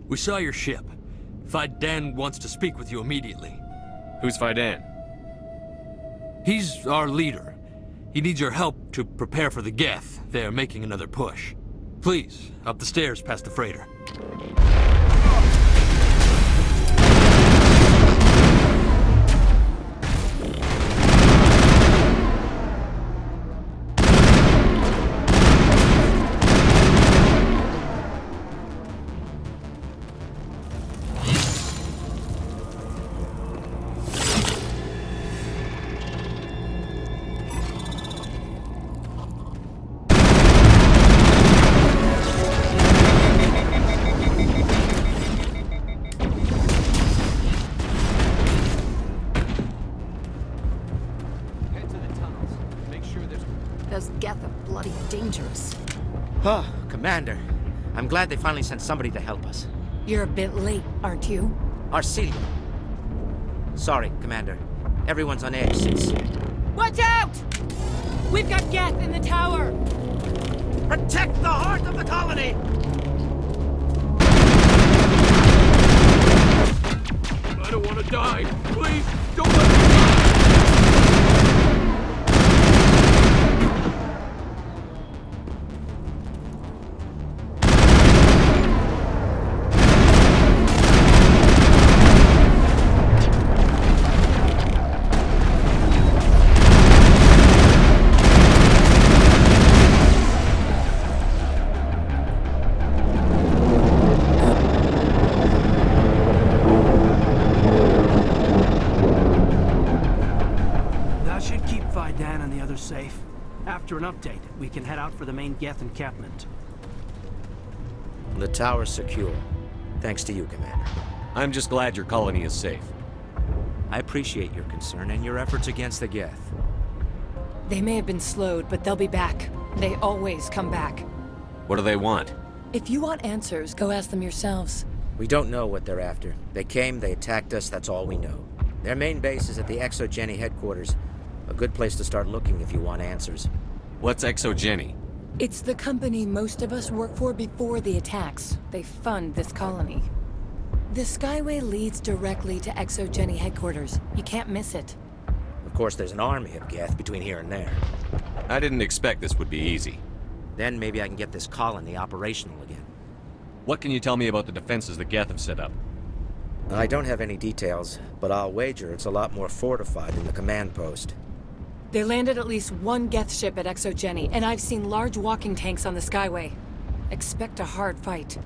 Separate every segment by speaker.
Speaker 1: We saw your ship. Faidan wants to speak with you immediately.
Speaker 2: Who's Faidan?
Speaker 1: He's our leader. He needs your help to prepare for the Geth. They're making another push. Please, up the stairs past the freighter.
Speaker 3: Those Geth are bloody dangerous.
Speaker 4: Oh, Commander. I'm glad they finally sent somebody to help us.
Speaker 3: You're a bit late, aren't you?
Speaker 4: Arcelia. Sorry, Commander. Everyone's on edge since...
Speaker 3: Watch out! We've got Geth in the tower!
Speaker 4: Protect the heart of the colony!
Speaker 1: I don't want to die. Please, don't let me die.
Speaker 5: Safe. After an update, we can head out for the main Geth encampment.
Speaker 4: The tower's secure. Thanks to you, Commander.
Speaker 2: I'm just glad your colony is safe.
Speaker 4: I appreciate your concern and your efforts against the Geth.
Speaker 3: They may have been slowed, but they'll be back. They always come back.
Speaker 2: What do they want?
Speaker 3: If you want answers, go ask them yourselves.
Speaker 4: We don't know what they're after. They came, they attacked us, that's all we know. Their main base is at the ExoGeni headquarters. A good place to start looking if you want answers.
Speaker 2: What's ExoGeni?
Speaker 3: It's the company most of us work for before the attacks. They fund this colony. The Skyway leads directly to ExoGeni headquarters. You can't miss it.
Speaker 4: Of course, there's an army of Geth between here and there.
Speaker 2: I didn't expect this would be easy.
Speaker 4: Then maybe I can get this colony operational again.
Speaker 2: What can you tell me about the defenses the Geth have set up?
Speaker 4: I don't have any details, but I'll wager it's a lot more fortified than the command post.
Speaker 3: They landed at least one Geth ship at ExoGeni, and I've seen large walking tanks on the Skyway. Expect a hard fight.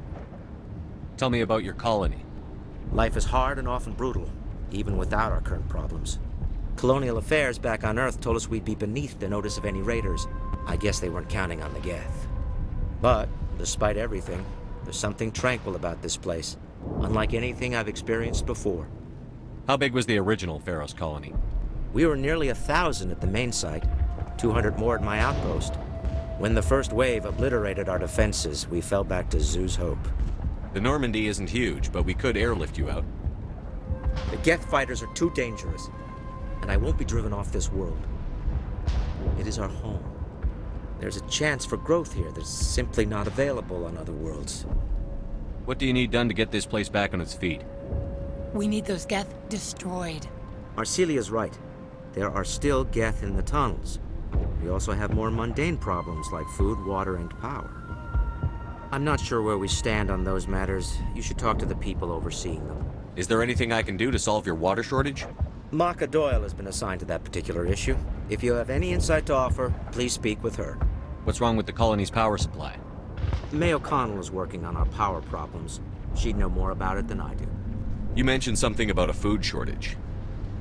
Speaker 2: Tell me about your colony.
Speaker 4: Life is hard and often brutal, even without our current problems. Colonial affairs back on Earth told us we'd be beneath the notice of any raiders. I guess they weren't counting on the Geth. But, despite everything, there's something tranquil about this place, unlike anything I've experienced before.
Speaker 2: How big was the original Pharos colony?
Speaker 4: We were nearly 1,000 at the main site, 200 more at my outpost. When the first wave obliterated our defenses, we fell back to Zoo's Hope.
Speaker 2: The Normandy isn't huge, but we could airlift you out.
Speaker 4: The Geth fighters are too dangerous, and I won't be driven off this world. It is our home. There's a chance for growth here that's simply not available on other worlds.
Speaker 2: What do you need done to get this place back on its feet?
Speaker 3: We need those Geth destroyed.
Speaker 4: Arcelia's right. There are still Geth in the tunnels. We also have more mundane problems like food, water, and power. I'm not sure where we stand on those matters. You should talk to the people overseeing them.
Speaker 2: Is there anything I can do to solve your water shortage?
Speaker 4: Maka Doyle has been assigned to that particular issue. If you have any insight to offer, please speak with her.
Speaker 2: What's wrong with the colony's power supply?
Speaker 4: May O'Connell is working on our power problems. She'd know more about it than I do.
Speaker 2: You mentioned something about a food shortage.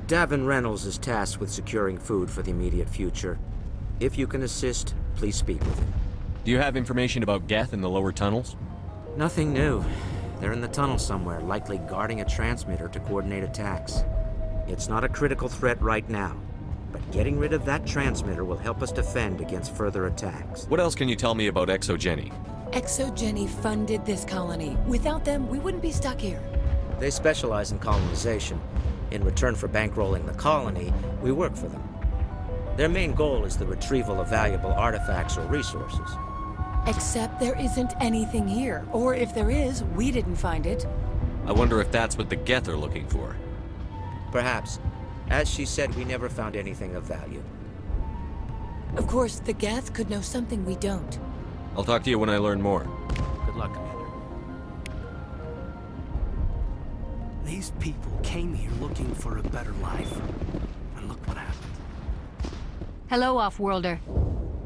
Speaker 4: Davin Reynolds is tasked with securing food for the immediate future. If you can assist, please speak with him.
Speaker 2: Do you have information about Geth in the lower tunnels?
Speaker 4: Nothing new. They're in the tunnel somewhere, likely guarding a transmitter to coordinate attacks. It's not a critical threat right now, but getting rid of that transmitter will help us defend against further attacks.
Speaker 2: What else can you tell me about ExoGeni?
Speaker 3: ExoGeni funded this colony. Without them, we wouldn't be stuck here.
Speaker 4: They specialize in colonization. In return for bankrolling the colony, we work for them. Their main goal is the retrieval of valuable artifacts or resources.
Speaker 3: Except there isn't anything here. Or if there is, we didn't find it.
Speaker 2: I wonder if that's what the Geth are looking for.
Speaker 4: Perhaps. As she said, we never found anything of value.
Speaker 3: Of course, the Geth could know something we don't.
Speaker 2: I'll talk to you when I learn more.
Speaker 5: Good luck, Commander. These people came here looking for a better life. And look what happened.
Speaker 6: Hello, Off-Worlder.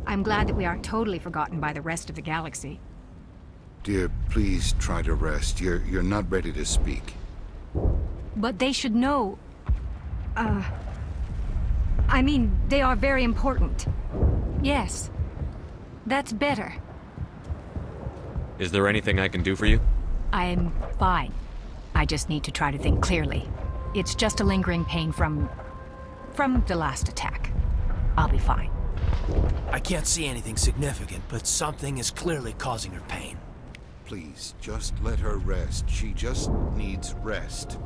Speaker 6: I'm glad that we aren't totally forgotten by the rest of the galaxy.
Speaker 7: Dear, please try to rest. You're not ready to speak.
Speaker 6: But they should know... I mean, they are very important. Yes. That's better.
Speaker 2: Is there anything I can do for you?
Speaker 6: I'm fine. I just need to try to think clearly. It's just a lingering pain from the last attack. I'll be fine.
Speaker 8: I can't see anything significant, but something is clearly causing her pain.
Speaker 7: Please, just let her rest. She just needs rest.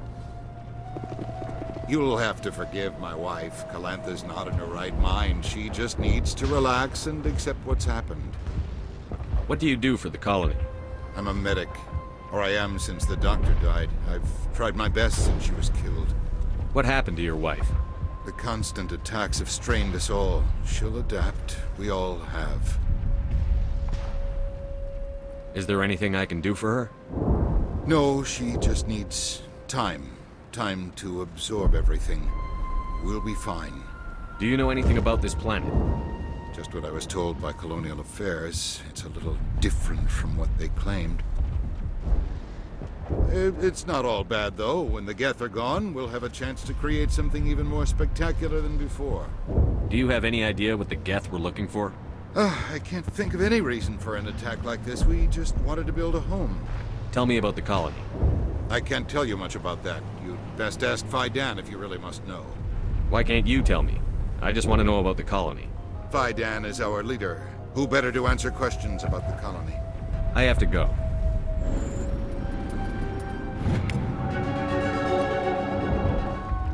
Speaker 7: You'll have to forgive my wife. Calantha's not in her right mind. She just needs to relax and accept what's happened.
Speaker 2: What do you do for the colony?
Speaker 7: I'm a medic. Or I am since the doctor died. I've tried my best since she was killed.
Speaker 2: What happened to your wife?
Speaker 7: The constant attacks have strained us all. She'll adapt. We all have.
Speaker 2: Is there anything I can do for her?
Speaker 7: No, she just needs time. Time to absorb everything. We'll be fine.
Speaker 2: Do you know anything about this planet?
Speaker 7: Just what I was told by Colonial Affairs. It's a little different from what they claimed. It's not all bad, though. When the Geth are gone, we'll have a chance to create something even more spectacular than before.
Speaker 2: Do you have any idea what the Geth were looking for?
Speaker 7: I can't think of any reason for an attack like this. We just wanted to build a home.
Speaker 2: Tell me about the colony.
Speaker 7: I can't tell you much about that. You'd best ask Phi Dan if you really must know.
Speaker 2: Why can't you tell me? I just want to know about the colony.
Speaker 7: Phi Dan is our leader. Who better to answer questions about the colony?
Speaker 2: I have to go.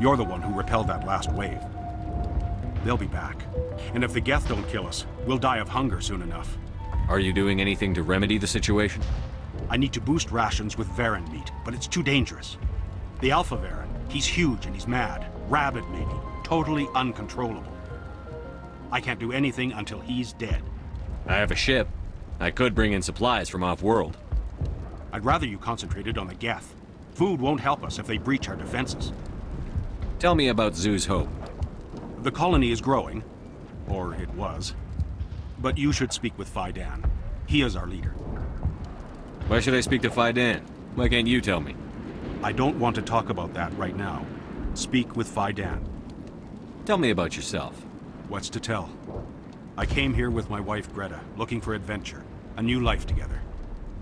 Speaker 9: You're the one who repelled that last wave. They'll be back. And if the Geth don't kill us, we'll die of hunger soon enough.
Speaker 2: Are you doing anything to remedy the situation?
Speaker 9: I need to boost rations with Varen meat, but it's too dangerous. The Alpha Varen, he's huge and he's mad. Rabid, maybe. Totally uncontrollable. I can't do anything until he's dead.
Speaker 2: I have a ship. I could bring in supplies from off-world.
Speaker 9: I'd rather you concentrated on the Geth. Food won't help us if they breach our defenses.
Speaker 2: Tell me about Zoo's Hope.
Speaker 9: The colony is growing. Or it was. But you should speak with Phi Dan. He is our leader.
Speaker 2: Why should I speak to Phi Dan? Why can't you tell me?
Speaker 9: I don't want to talk about that right now. Speak with Phi Dan.
Speaker 2: Tell me about yourself.
Speaker 9: What's to tell? I came here with my wife Greta, looking for adventure, a new life together.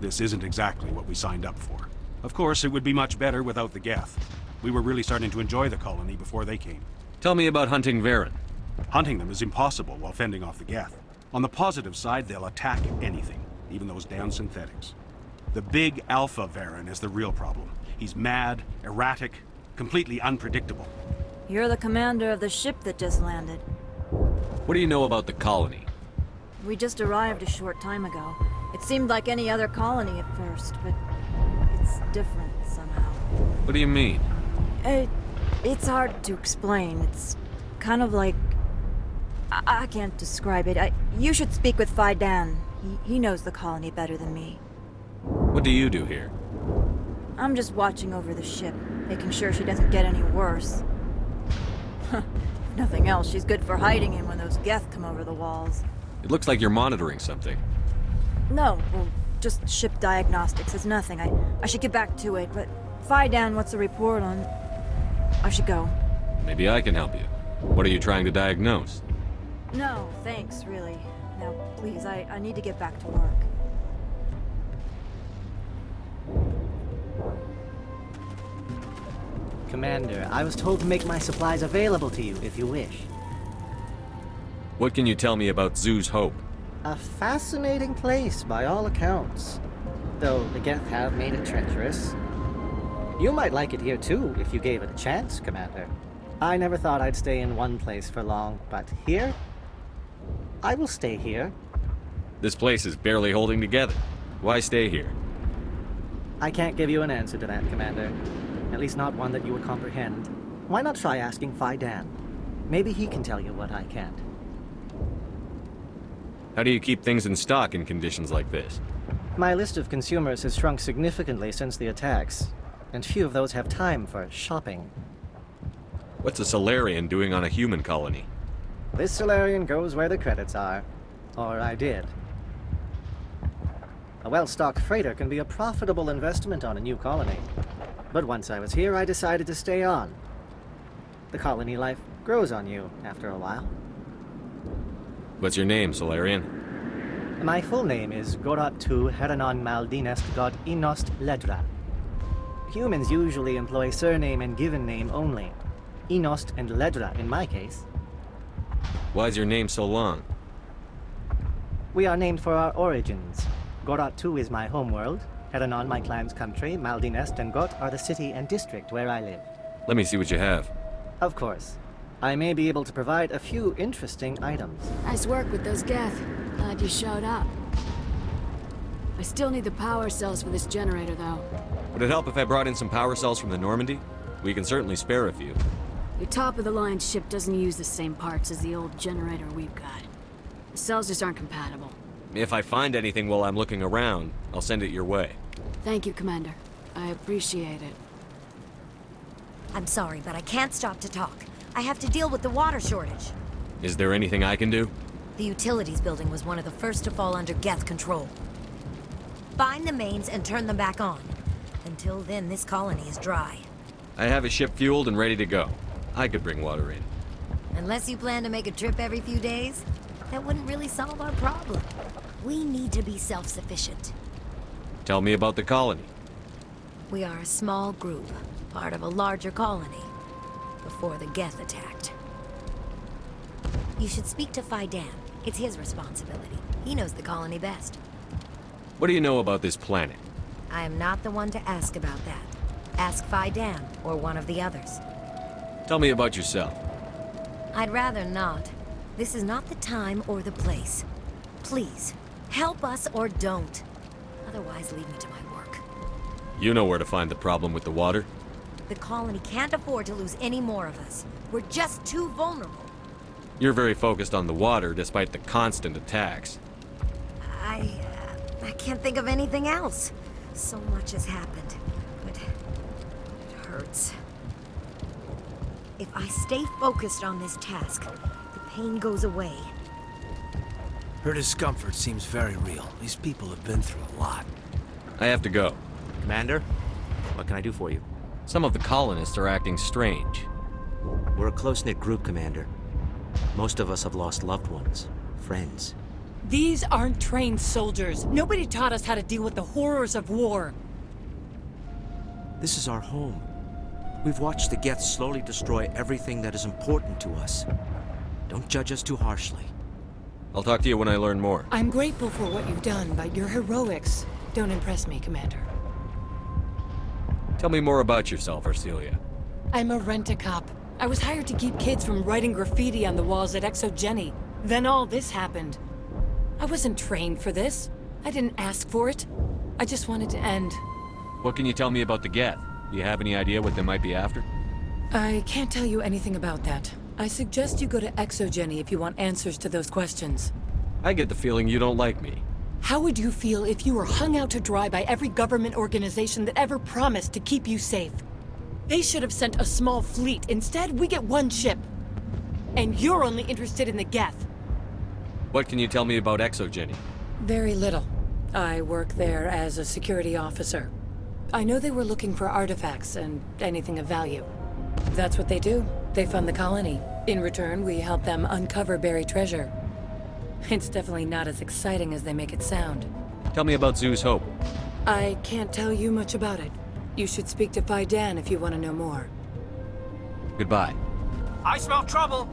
Speaker 9: This isn't exactly what we signed up for. Of course, it would be much better without the Geth. We were really starting to enjoy the colony before they came.
Speaker 2: Tell me about hunting Varen.
Speaker 9: Hunting them is impossible while fending off the Geth. On the positive side, they'll attack anything, even those damn synthetics. The big Alpha Varen is the real problem. He's mad, erratic, completely unpredictable.
Speaker 10: You're the commander of the ship that just landed.
Speaker 2: What do you know about the colony?
Speaker 10: We just arrived a short time ago. It seemed like any other colony at first, but it's different somehow.
Speaker 2: What do you mean?
Speaker 10: It's hard to explain. It's kind of like... I can't describe it. You should speak with Phi Dan. He knows the colony better than me.
Speaker 2: What do you do here?
Speaker 10: I'm just watching over the ship, making sure she doesn't get any worse. If nothing else, she's good for hiding in when those Geth come over the walls.
Speaker 2: It looks like you're monitoring something.
Speaker 10: No, well, just ship diagnostics. It's nothing. I should get back to it, but Phi Dan, what's the report on... I should go.
Speaker 2: Maybe I can help you. What are you trying to diagnose?
Speaker 10: No, thanks, really. Now, please, I need to get back to work.
Speaker 11: Commander, I was told to make my supplies available to you if you wish.
Speaker 2: What can you tell me about Zoo's Hope?
Speaker 11: A fascinating place by all accounts. Though the Geth have made it treacherous. You might like it here too, if you gave it a chance, Commander. I never thought I'd stay in one place for long, but here? I will stay here.
Speaker 2: This place is barely holding together. Why stay here?
Speaker 11: I can't give you an answer to that, Commander. At least not one that you would comprehend. Why not try asking Phi Dan? Maybe he can tell you what I can't.
Speaker 2: How do you keep things in stock in conditions like this?
Speaker 11: My list of consumers has shrunk significantly since the attacks, and few of those have time for shopping.
Speaker 2: What's a Solarian doing on a human colony?
Speaker 11: This Solarian goes where the credits are. Or I did. A well-stocked freighter can be a profitable investment on a new colony. But once I was here, I decided to stay on. The colony life grows on you after a while.
Speaker 2: What's your name, Solarian?
Speaker 11: My full name is Gorat-tu Heranon Maldinest God Inost Ledra. Humans usually employ surname and given name only. Inost and Ledra in my case.
Speaker 2: Why's your name so long?
Speaker 11: We are named for our origins. Gorat-tu is my homeworld, Heranon my clan's country, Maldinest and Got are the city and district where I live.
Speaker 2: Let me see what you have.
Speaker 11: Of course. I may be able to provide a few interesting items.
Speaker 12: Nice work with those Geth. Glad you showed up. I still need the power cells for this generator, though.
Speaker 2: Would it help if I brought in some power cells from the Normandy? We can certainly spare a few.
Speaker 12: Your top-of-the-line ship doesn't use the same parts as the old generator we've got. The cells just aren't compatible.
Speaker 2: If I find anything while I'm looking around, I'll send it your way.
Speaker 12: Thank you, Commander. I appreciate it.
Speaker 13: I'm sorry, but I can't stop to talk. I have to deal with the water shortage.
Speaker 2: Is there anything I can do?
Speaker 13: The utilities building was one of the first to fall under Geth control. Find the mains and turn them back on. Until then, this colony is dry.
Speaker 2: I have a ship fueled and ready to go. I could bring water in.
Speaker 13: Unless you plan to make a trip every few days, that wouldn't really solve our problem. We need to be self-sufficient.
Speaker 2: Tell me about the colony.
Speaker 13: We are a small group, part of a larger colony, before the Geth attacked. You should speak to Phi Dan. It's his responsibility. He knows the colony best.
Speaker 2: What do you know about this planet?
Speaker 13: I am not the one to ask about that. Ask Phi Dan, or one of the others.
Speaker 2: Tell me about yourself.
Speaker 13: I'd rather not. This is not the time or the place. Please, help us or don't. Otherwise, leave me to my work.
Speaker 2: You know where to find the problem with the water?
Speaker 13: The colony can't afford to lose any more of us. We're just too vulnerable.
Speaker 2: You're very focused on the water, despite the constant attacks.
Speaker 13: I can't think of anything else. So much has happened, but it hurts. If I stay focused on this task, the pain goes away.
Speaker 8: Her discomfort seems very real. These people have been through a lot.
Speaker 2: I have to go.
Speaker 4: Commander, what can I do for you?
Speaker 2: Some of the colonists are acting strange.
Speaker 4: We're a close-knit group, Commander. Most of us have lost loved ones, friends.
Speaker 3: These aren't trained soldiers. Nobody taught us how to deal with the horrors of war.
Speaker 4: This is our home. We've watched the Geth slowly destroy everything that is important to us. Don't judge us too harshly.
Speaker 2: I'll talk to you when I learn more.
Speaker 3: I'm grateful for what you've done, but your heroics don't impress me, Commander.
Speaker 2: Tell me more about yourself, Arcelia.
Speaker 3: I'm a rent-a-cop. I was hired to keep kids from writing graffiti on the walls at ExoGeni. Then all this happened. I wasn't trained for this. I didn't ask for it. I just wanted to end.
Speaker 2: What can you tell me about the Geth? Do you have any idea what they might be after?
Speaker 3: I can't tell you anything about that. I suggest you go to ExoGeni if you want answers to those questions.
Speaker 2: I get the feeling you don't like me.
Speaker 3: How would you feel if you were hung out to dry by every government organization that ever promised to keep you safe? They should have sent a small fleet. Instead, we get one ship. And you're only interested in the Geth.
Speaker 2: What can you tell me about ExoGeni?
Speaker 3: Very little. I work there as a security officer. I know they were looking for artifacts and anything of value. That's what they do. They fund the colony. In return, we help them uncover buried treasure. It's definitely not as exciting as they make it sound.
Speaker 2: Tell me about Zhu's Hope.
Speaker 3: I can't tell you much about it. You should speak to Phi Dan if you want to know more.
Speaker 2: Goodbye.
Speaker 5: I smell trouble!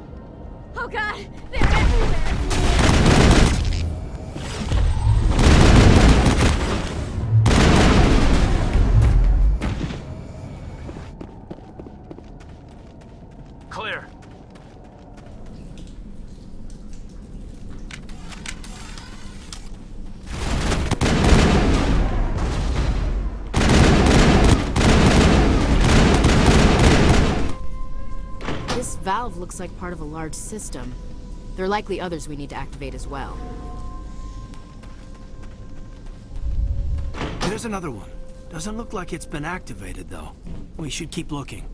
Speaker 12: Oh god, they're everywhere!
Speaker 5: Clear.
Speaker 12: valve looks like part of a large system. There are likely others we need to activate as well.
Speaker 8: There's another one. Doesn't look like it's been activated, though. We should keep looking.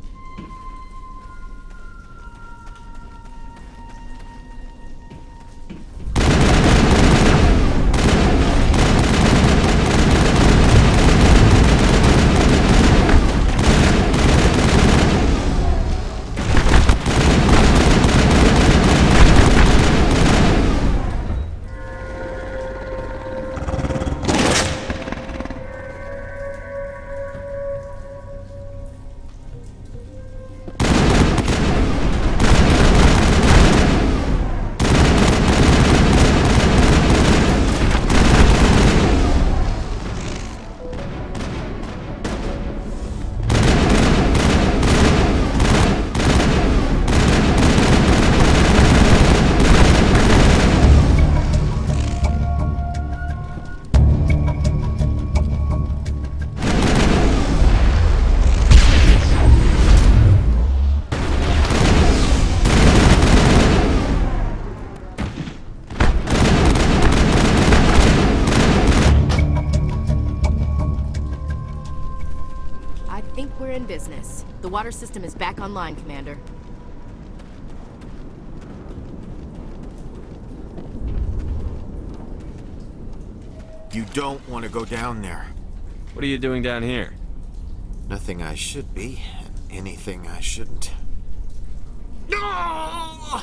Speaker 12: Business. The water system is back online, Commander.
Speaker 14: You don't want to go down there.
Speaker 2: What are you doing down here?
Speaker 14: Nothing I should be, and anything I shouldn't. No!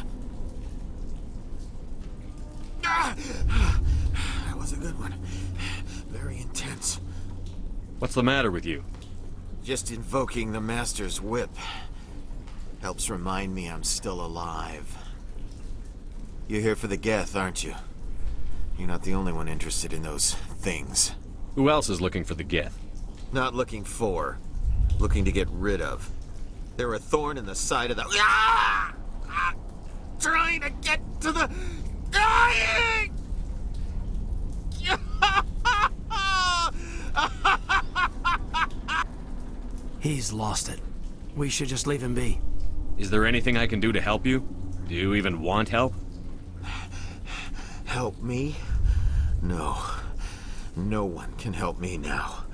Speaker 14: That was a good one. Very intense.
Speaker 2: What's the matter with you?
Speaker 14: Just invoking the Master's whip helps remind me I'm still alive. You're here for the Geth, aren't you? You're not the only one interested in those things.
Speaker 2: Who else is looking for the Geth?
Speaker 14: Not looking for. Looking to get rid of. They're a thorn in the side of the... Ah! Ah! Trying to get to the... Dying!
Speaker 8: He's lost it. We should just leave him be.
Speaker 2: Is there anything I can do to help you? Do you even want help?
Speaker 14: Help me? No. No one can help me now.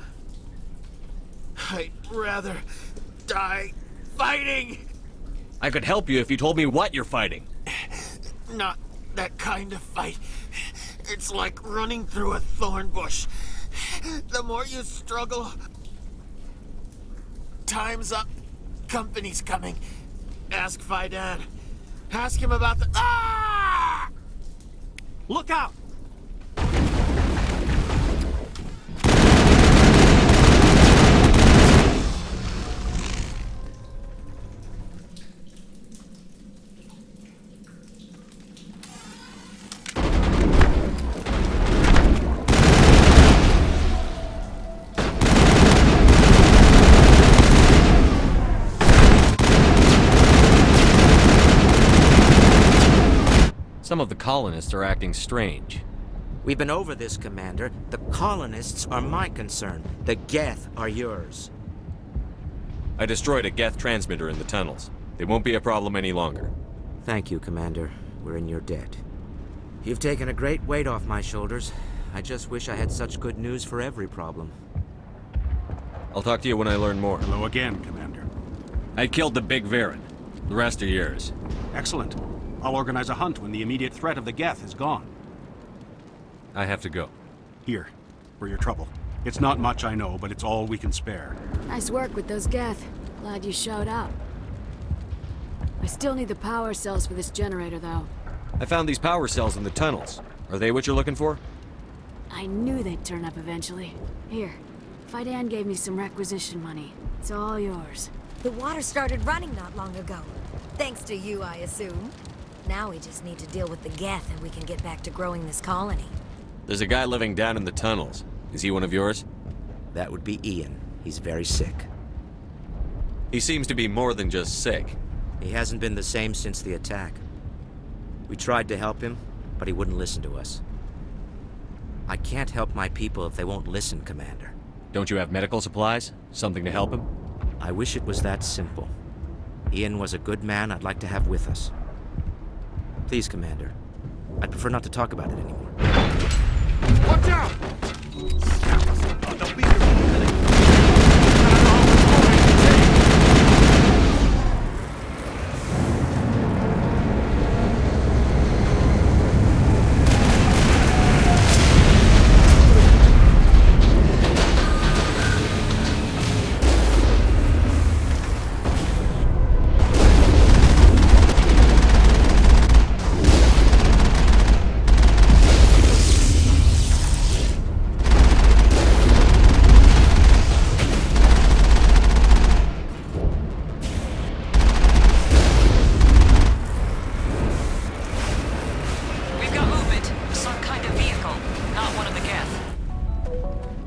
Speaker 14: I'd rather die fighting!
Speaker 2: I could help you if you told me what you're fighting.
Speaker 14: Not that kind of fight. It's like running through a thorn bush. The more you struggle... Time's up. Company's coming. Ask Faidan. Ask him about the... Ah!
Speaker 5: Look out!
Speaker 2: Some of the colonists are acting strange.
Speaker 4: We've been over this, Commander. The colonists are my concern. The Geth are yours.
Speaker 2: I destroyed a Geth transmitter in the tunnels. They won't be a problem any longer.
Speaker 4: Thank you, Commander. We're in your debt. You've taken a great weight off my shoulders. I just wish I had such good news for every problem.
Speaker 2: I'll talk to you when I learn more.
Speaker 9: Hello again, Commander.
Speaker 2: I killed the Big Varen. The rest are yours.
Speaker 9: Excellent. I'll organize a hunt when the immediate threat of the Geth is gone.
Speaker 2: I have to go.
Speaker 9: Here, for your trouble. It's not much, I know, but it's all we can spare.
Speaker 12: Nice work with those Geth. Glad you showed up. I still need the power cells for this generator, though.
Speaker 2: I found these power cells in the tunnels. Are they what you're looking for?
Speaker 12: I knew they'd turn up eventually. Here, Faidan gave me some requisition money. It's all yours.
Speaker 13: The water started running not long ago. Thanks to you, I assume. Now we just need to deal with the Geth and we can get back to growing this colony.
Speaker 2: There's a guy living down in the tunnels. Is he one of yours?
Speaker 4: That would be Ian. He's very sick.
Speaker 2: He seems to be more than just sick.
Speaker 4: He hasn't been the same since the attack. We tried to help him, but he wouldn't listen to us. I can't help my people if they won't listen, Commander.
Speaker 2: Don't you have medical supplies? Something to help him?
Speaker 4: I wish it was that simple. Ian was a good man I'd like to have with us. Please, Commander. I'd prefer not to talk about it anymore.
Speaker 5: Watch out!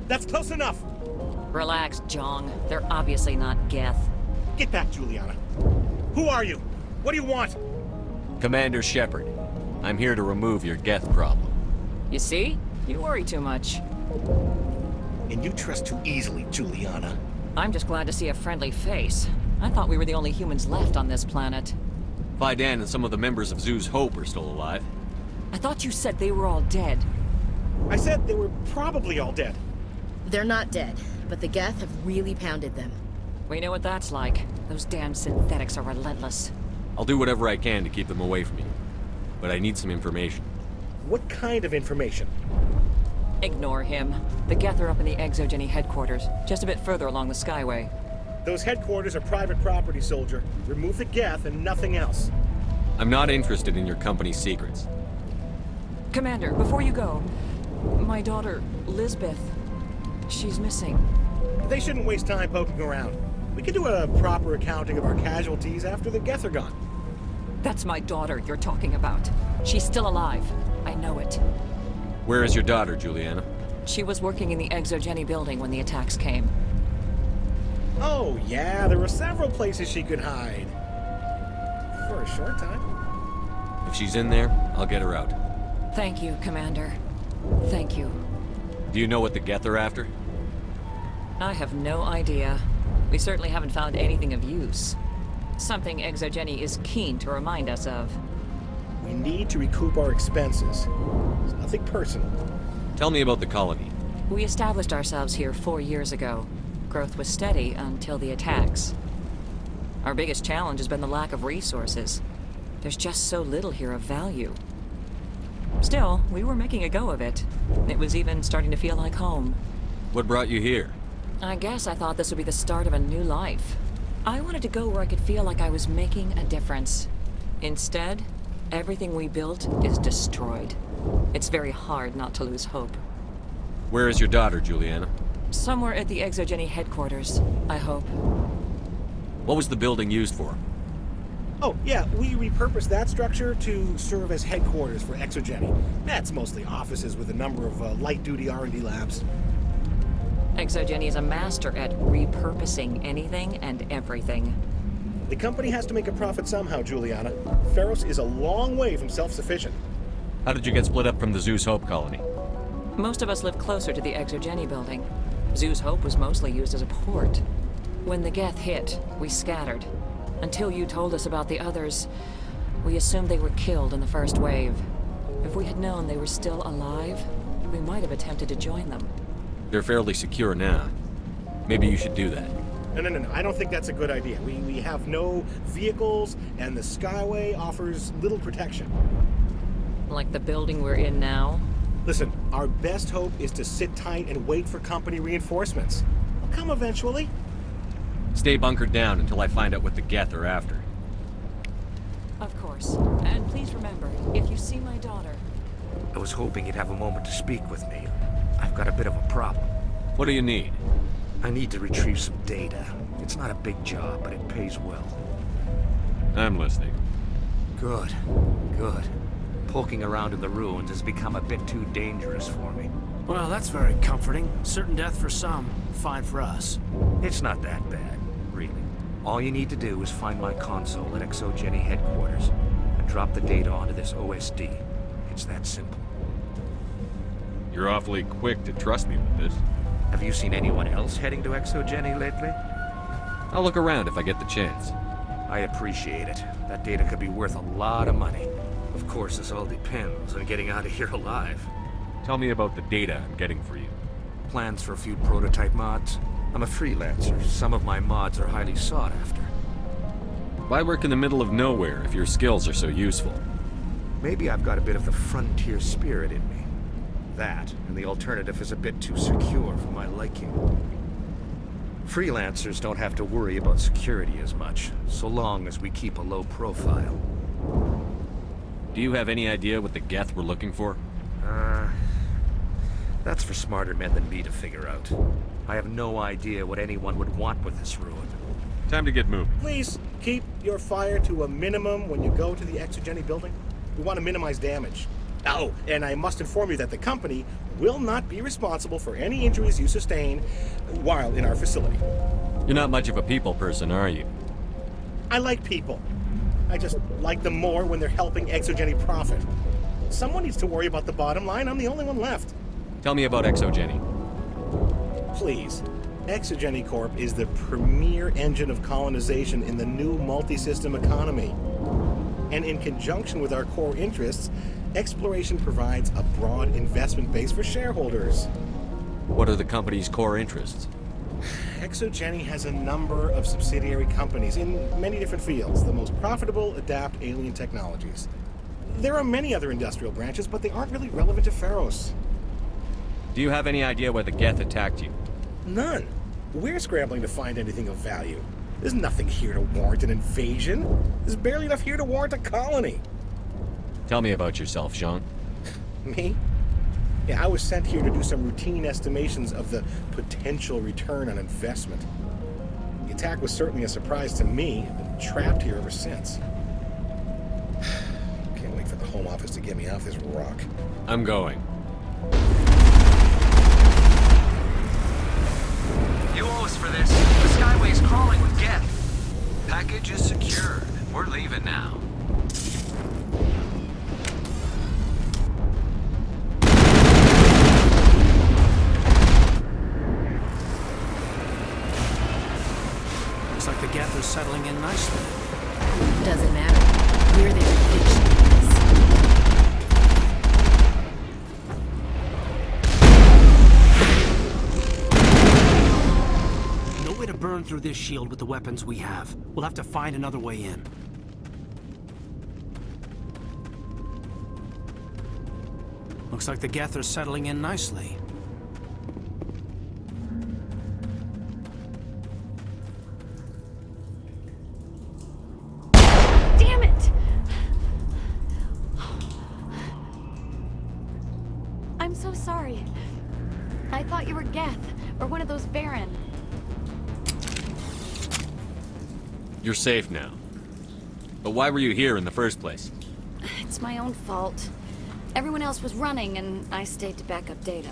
Speaker 15: That's close enough!
Speaker 16: Relax, Jong. They're obviously not Geth.
Speaker 15: Get back, Juliana. Who are you? What do you want?
Speaker 2: Commander Shepard. I'm here to remove your Geth problem.
Speaker 16: You see? You worry too much.
Speaker 15: And you trust too easily, Juliana.
Speaker 16: I'm just glad to see a friendly face. I thought we were the only humans left on this planet.
Speaker 2: Faidan and some of the members of Zoo's Hope are still alive.
Speaker 16: I thought you said they were all dead.
Speaker 15: I said they were probably all dead.
Speaker 13: They're not dead, but the Geth have really pounded them.
Speaker 16: We know what that's like. Those damn synthetics are relentless.
Speaker 2: I'll do whatever I can to keep them away from you. But I need some information.
Speaker 15: What kind of information?
Speaker 16: Ignore him. The Geth are up in the Exogeny headquarters, just a bit further along the Skyway.
Speaker 15: Those headquarters are private property, soldier. Remove the Geth and nothing else.
Speaker 2: I'm not interested in your company's secrets.
Speaker 16: Commander, before you go, my daughter, Lisbeth, she's missing.
Speaker 15: They shouldn't waste time poking around. We can do a proper accounting of our casualties after the Geth are gone.
Speaker 16: That's my daughter you're talking about. She's still alive. I know it.
Speaker 2: Where is your daughter, Juliana?
Speaker 16: She was working in the Exogeny building when the attacks came.
Speaker 15: Oh, yeah, there were several places she could hide. For a short time.
Speaker 2: If she's in there, I'll get her out.
Speaker 16: Thank you, Commander. Thank you.
Speaker 2: Do you know what the Geth are after?
Speaker 16: I have no idea. We certainly haven't found anything of use. Something Exogeny is keen to remind us of.
Speaker 15: We need to recoup our expenses. It's nothing personal.
Speaker 2: Tell me about the colony.
Speaker 16: We established ourselves here 4 years ago. Growth was steady until the attacks. Our biggest challenge has been the lack of resources. There's just so little here of value. Still, we were making a go of it. It was even starting to feel like home.
Speaker 2: What brought you here?
Speaker 16: I guess I thought this would be the start of a new life. I wanted to go where I could feel like I was making a difference. Instead, everything we built is destroyed. It's very hard not to lose hope.
Speaker 2: Where is your daughter, Juliana?
Speaker 16: Somewhere at the Exogeny headquarters, I hope.
Speaker 2: What was the building used for?
Speaker 15: Oh, yeah, we repurposed that structure to serve as headquarters for Exogeny. That's mostly offices with a number of light-duty R&D labs.
Speaker 16: Exogeny is a master at repurposing anything and everything.
Speaker 15: The company has to make a profit somehow, Juliana. Feros is a long way from self-sufficient.
Speaker 2: How did you get split up from the Zeus Hope colony?
Speaker 16: Most of us live closer to the Exogeny building. Zeus Hope was mostly used as a port. When the Geth hit, we scattered. Until you told us about the others, we assumed they were killed in the first wave. If we had known they were still alive, we might have attempted to join them.
Speaker 2: They're fairly secure now. Maybe you should do that.
Speaker 15: No. I don't think that's a good idea. We have no vehicles, and the Skyway offers little protection.
Speaker 16: Like the building we're in now?
Speaker 15: Listen, our best hope is to sit tight and wait for company reinforcements. They'll come eventually.
Speaker 2: Stay bunkered down until I find out what the Geth are after.
Speaker 16: Of course. And please remember, if you see my daughter...
Speaker 8: I was hoping you'd have a moment to speak with me. I've got a bit of a problem.
Speaker 2: What do you need?
Speaker 8: I need to retrieve some data. It's not a big job, but it pays well.
Speaker 2: I'm listening.
Speaker 8: Good. Poking around in the ruins has become a bit too dangerous for me.
Speaker 5: Well, that's very comforting. Certain death for some, fine for us.
Speaker 8: It's not that bad, really. All you need to do is find my console at Exogeny headquarters and drop the data onto this OSD. It's that simple.
Speaker 2: You're awfully quick to trust me with this.
Speaker 8: Have you seen anyone else heading to Exogeny lately?
Speaker 2: I'll look around if I get the chance.
Speaker 8: I appreciate it. That data could be worth a lot of money. Of course, this all depends on getting out of here alive.
Speaker 2: Tell me about the data I'm getting for you.
Speaker 8: Plans for a few prototype mods. I'm a freelancer. Some of my mods are highly sought after.
Speaker 2: Why work in the middle of nowhere if your skills are so useful?
Speaker 8: Maybe I've got a bit of the frontier spirit in me. That, and the alternative is a bit too secure for my liking. Freelancers don't have to worry about security as much, so long as we keep a low profile.
Speaker 2: Do you have any idea what the Geth were looking for?
Speaker 8: That's for smarter men than me to figure out. I have no idea what anyone would want with this ruin.
Speaker 2: Time to get moving.
Speaker 15: Please keep your fire to a minimum when you go to the Exogeny building. We want to minimize damage. Oh, and I must inform you that the company will not be responsible for any injuries you sustain while in our facility.
Speaker 2: You're not much of a people person, are you?
Speaker 15: I like people. I just like them more when they're helping Exogeny profit. Someone needs to worry about the bottom line. I'm the only one left.
Speaker 2: Tell me about Exogeny.
Speaker 15: Please. Exogeny Corp is the premier engine of colonization in the new multi-system economy. And in conjunction with our core interests, exploration provides a broad investment base for shareholders.
Speaker 2: What are the company's core interests?
Speaker 15: Exogeny has a number of subsidiary companies in many different fields. The most profitable adapt alien technologies. There are many other industrial branches, but they aren't really relevant to Pharos.
Speaker 2: Do you have any idea why the Geth attacked you?
Speaker 15: None. We're scrambling to find anything of value. There's nothing here to warrant an invasion. There's barely enough here to warrant a colony.
Speaker 2: Tell me about yourself, Jean.
Speaker 15: Me? Yeah, I was sent here to do some routine estimations of the potential return on investment. The attack was certainly a surprise to me. I've been trapped here ever since. Can't wait for the Home Office to get me off this rock.
Speaker 2: I'm going.
Speaker 17: You owe us for this. The Skyway's crawling with Geth. Package is secured. We're leaving now.
Speaker 5: Looks like the Geth are settling in nicely.
Speaker 12: Doesn't matter. We're there to finish this.
Speaker 5: No way to burn through this shield with the weapons we have. We'll have to find another way in. Looks like the Geth are settling in nicely.
Speaker 12: Damn it! I'm so sorry. I thought you were Geth, or one of those Baron.
Speaker 2: You're safe now. But why were you here in the first place?
Speaker 12: It's my own fault. Everyone else was running, and I stayed to back up data.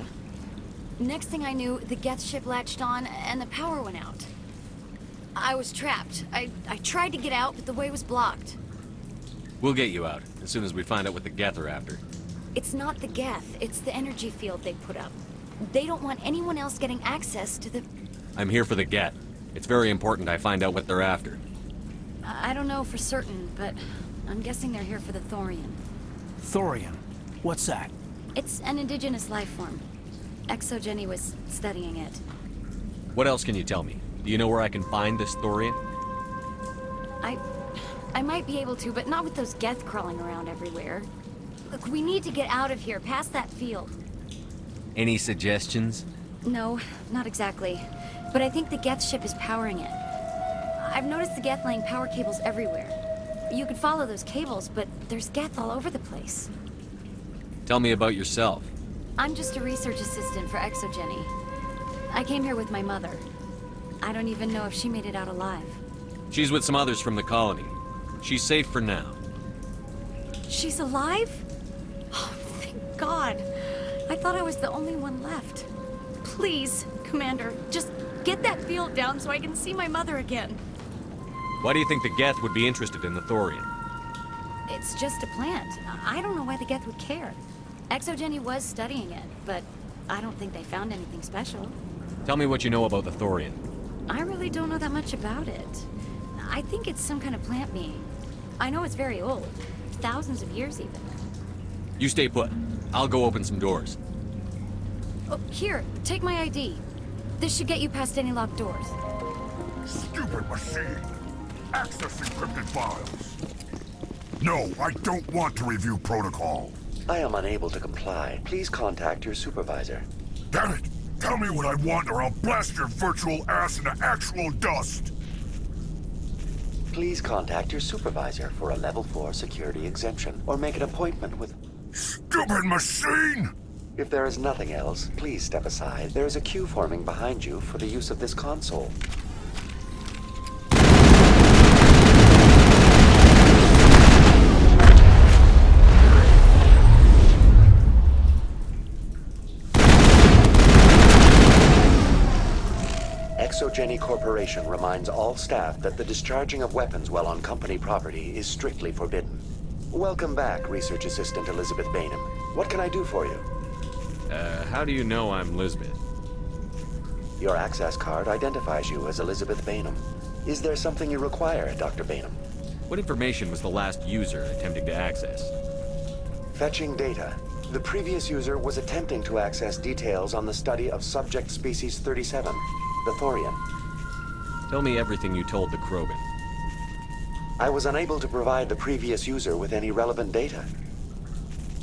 Speaker 12: Next thing I knew, the Geth ship latched on, and the power went out. I was trapped. I tried to get out, but the way was blocked.
Speaker 2: We'll get you out, as soon as we find out what the Geth are after.
Speaker 12: It's not the Geth, it's the energy field they put up. They don't want anyone else getting access to the...
Speaker 2: I'm here for the Geth. It's very important I find out what they're after.
Speaker 12: I don't know for certain, but I'm guessing they're here for the Thorian.
Speaker 5: Thorian? What's that?
Speaker 12: It's an indigenous life form. Exogeny was studying it.
Speaker 2: What else can you tell me? Do you know where I can find this Thorian?
Speaker 12: I might be able to, but not with those Geth crawling around everywhere. Look, we need to get out of here, past that field.
Speaker 2: Any suggestions?
Speaker 12: No, not exactly. But I think the Geth ship is powering it. I've noticed the Geth laying power cables everywhere. You could follow those cables, but there's Geth all over the place.
Speaker 2: Tell me about yourself.
Speaker 12: I'm just a research assistant for Exogeny. I came here with my mother. I don't even know if she made it out alive.
Speaker 2: She's with some others from the colony. She's safe for now.
Speaker 12: She's alive? Oh, thank God. I thought I was the only one left. Please, Commander, just get that field down so I can see my mother again.
Speaker 2: Why do you think the Geth would be interested in the Thorian?
Speaker 12: It's just a plant. I don't know why the Geth would care. Exogeny was studying it, but I don't think they found anything special.
Speaker 2: Tell me what you know about the Thorian.
Speaker 12: I really don't know that much about it. I think it's some kind of plant being. I know it's very old. Thousands of years even.
Speaker 2: You stay put. I'll go open some doors.
Speaker 12: Oh, here, take my ID. This should get you past any locked doors.
Speaker 18: Stupid machine! Access encrypted files! No, I don't want to review protocol.
Speaker 19: I am unable to comply. Please contact your supervisor.
Speaker 18: Damn it! Tell me what I want or I'll blast your virtual ass into actual dust!
Speaker 19: Please contact your supervisor for a level 4 security exemption, or make an appointment with...
Speaker 18: Stupid machine!
Speaker 19: If there is nothing else, please step aside. There is a queue forming behind you for the use of this console. Exogeny Corporation reminds all staff that the discharging of weapons while on company property is strictly forbidden. Welcome back, Research Assistant Elizabeth Bainham. What can I do for you?
Speaker 2: How do you know I'm Lisbeth?
Speaker 19: Your access card identifies you as Elizabeth Bainham. Is there something you require, Dr. Bainham?
Speaker 2: What information was the last user attempting to access?
Speaker 19: Fetching data. The previous user was attempting to access details on the study of subject species 37, the Thorian.
Speaker 2: Tell me everything you told the Krogan.
Speaker 19: I was unable to provide the previous user with any relevant data.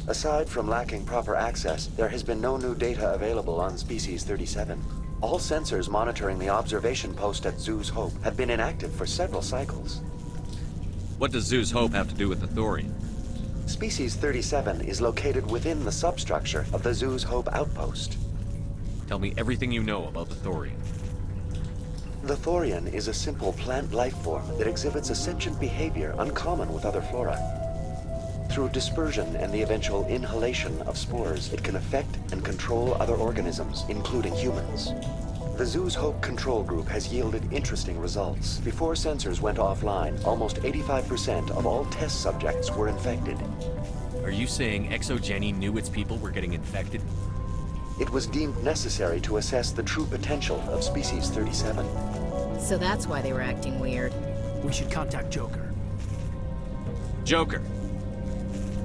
Speaker 19: Aside from lacking proper access, there has been no new data available on Species 37. All sensors monitoring the observation post at Zoo's Hope have been inactive for several cycles.
Speaker 2: What does Zoo's Hope have to do with the Thorian?
Speaker 19: Species 37 is located within the substructure of the Zoo's Hope outpost.
Speaker 2: Tell me everything you know about the Thorian.
Speaker 19: The Thorian is a simple plant life form that exhibits a sentient behavior uncommon with other flora. Through dispersion and the eventual inhalation of spores, it can affect and control other organisms, including humans. The Zoo's Hope control group has yielded interesting results. Before sensors went offline, almost 85% of all test subjects were infected.
Speaker 2: Are you saying Exogeny knew its people were getting infected?
Speaker 19: It was deemed necessary to assess the true potential of Species 37.
Speaker 13: So that's why they were acting weird.
Speaker 5: We should contact Joker.
Speaker 2: Joker!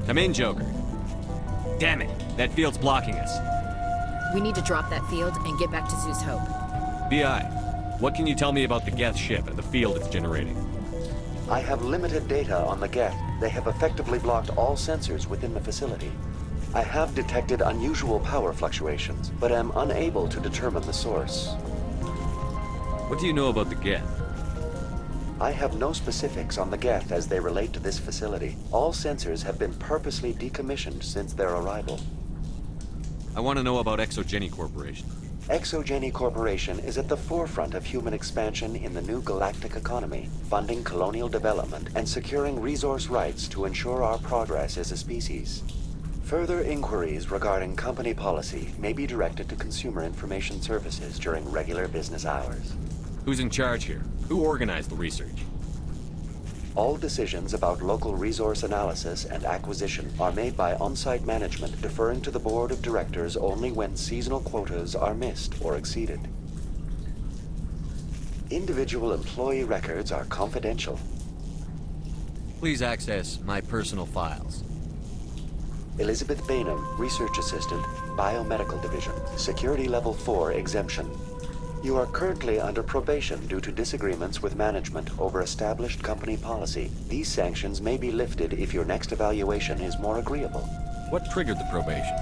Speaker 2: Come in, Joker. Damn it, that field's blocking us.
Speaker 13: We need to drop that field and get back to Zoo's Hope.
Speaker 2: BI, what can you tell me about the Geth ship and the field it's generating?
Speaker 19: I have limited data on the Geth. They have effectively blocked all sensors within the facility. I have detected unusual power fluctuations, but am unable to determine the source.
Speaker 2: What do you know about the Geth?
Speaker 19: I have no specifics on the Geth as they relate to this facility. All sensors have been purposely decommissioned since their arrival.
Speaker 2: I want to know about Exogeny Corporation.
Speaker 19: Exogeny Corporation is at the forefront of human expansion in the new galactic economy, funding colonial development and securing resource rights to ensure our progress as a species. Further inquiries regarding company policy may be directed to Consumer Information Services during regular business hours.
Speaker 2: Who's in charge here? Who organized the research?
Speaker 19: All decisions about local resource analysis and acquisition are made by on-site management, deferring to the board of directors only when seasonal quotas are missed or exceeded. Individual employee records are confidential.
Speaker 2: Please access my personal files.
Speaker 19: Elizabeth Bainham, Research Assistant, Biomedical Division, Security Level 4 Exemption. You are currently under probation due to disagreements with management over established company policy. These sanctions may be lifted if your next evaluation is more agreeable.
Speaker 2: What triggered the probation?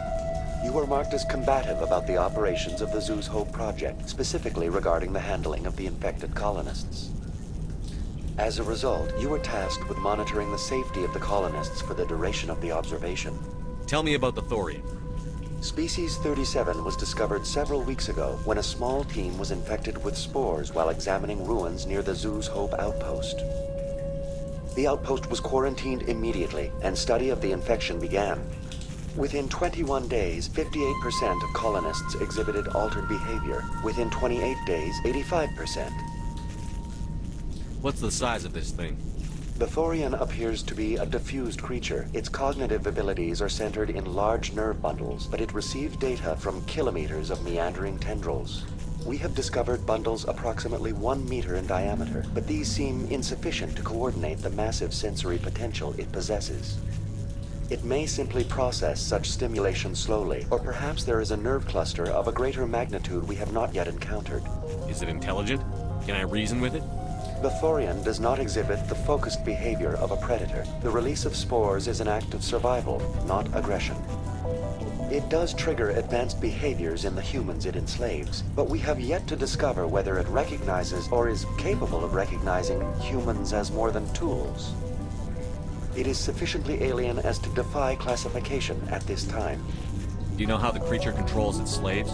Speaker 19: You are marked as combative about the operations of the Zoo's Hope project, specifically regarding the handling of the infected colonists. As a result, you were tasked with monitoring the safety of the colonists for the duration of the observation.
Speaker 2: Tell me about the Thorian.
Speaker 19: Species 37 was discovered several weeks ago when a small team was infected with spores while examining ruins near the Zoo's Hope outpost. The outpost was quarantined immediately, and study of the infection began. Within 21 days, 58% of colonists exhibited altered behavior. Within 28 days, 85%.
Speaker 2: What's the size of this thing?
Speaker 19: The Thorian appears to be a diffused creature. Its cognitive abilities are centered in large nerve bundles, but it receives data from kilometers of meandering tendrils. We have discovered bundles approximately 1 meter in diameter, but these seem insufficient to coordinate the massive sensory potential it possesses. It may simply process such stimulation slowly, or perhaps there is a nerve cluster of a greater magnitude we have not yet encountered.
Speaker 2: Is it intelligent? Can I reason with it?
Speaker 19: The Thorian does not exhibit the focused behavior of a predator. The release of spores is an act of survival, not aggression. It does trigger advanced behaviors in the humans it enslaves, but we have yet to discover whether it recognizes or is capable of recognizing humans as more than tools. It is sufficiently alien as to defy classification at this time.
Speaker 2: Do you know how the creature controls its slaves?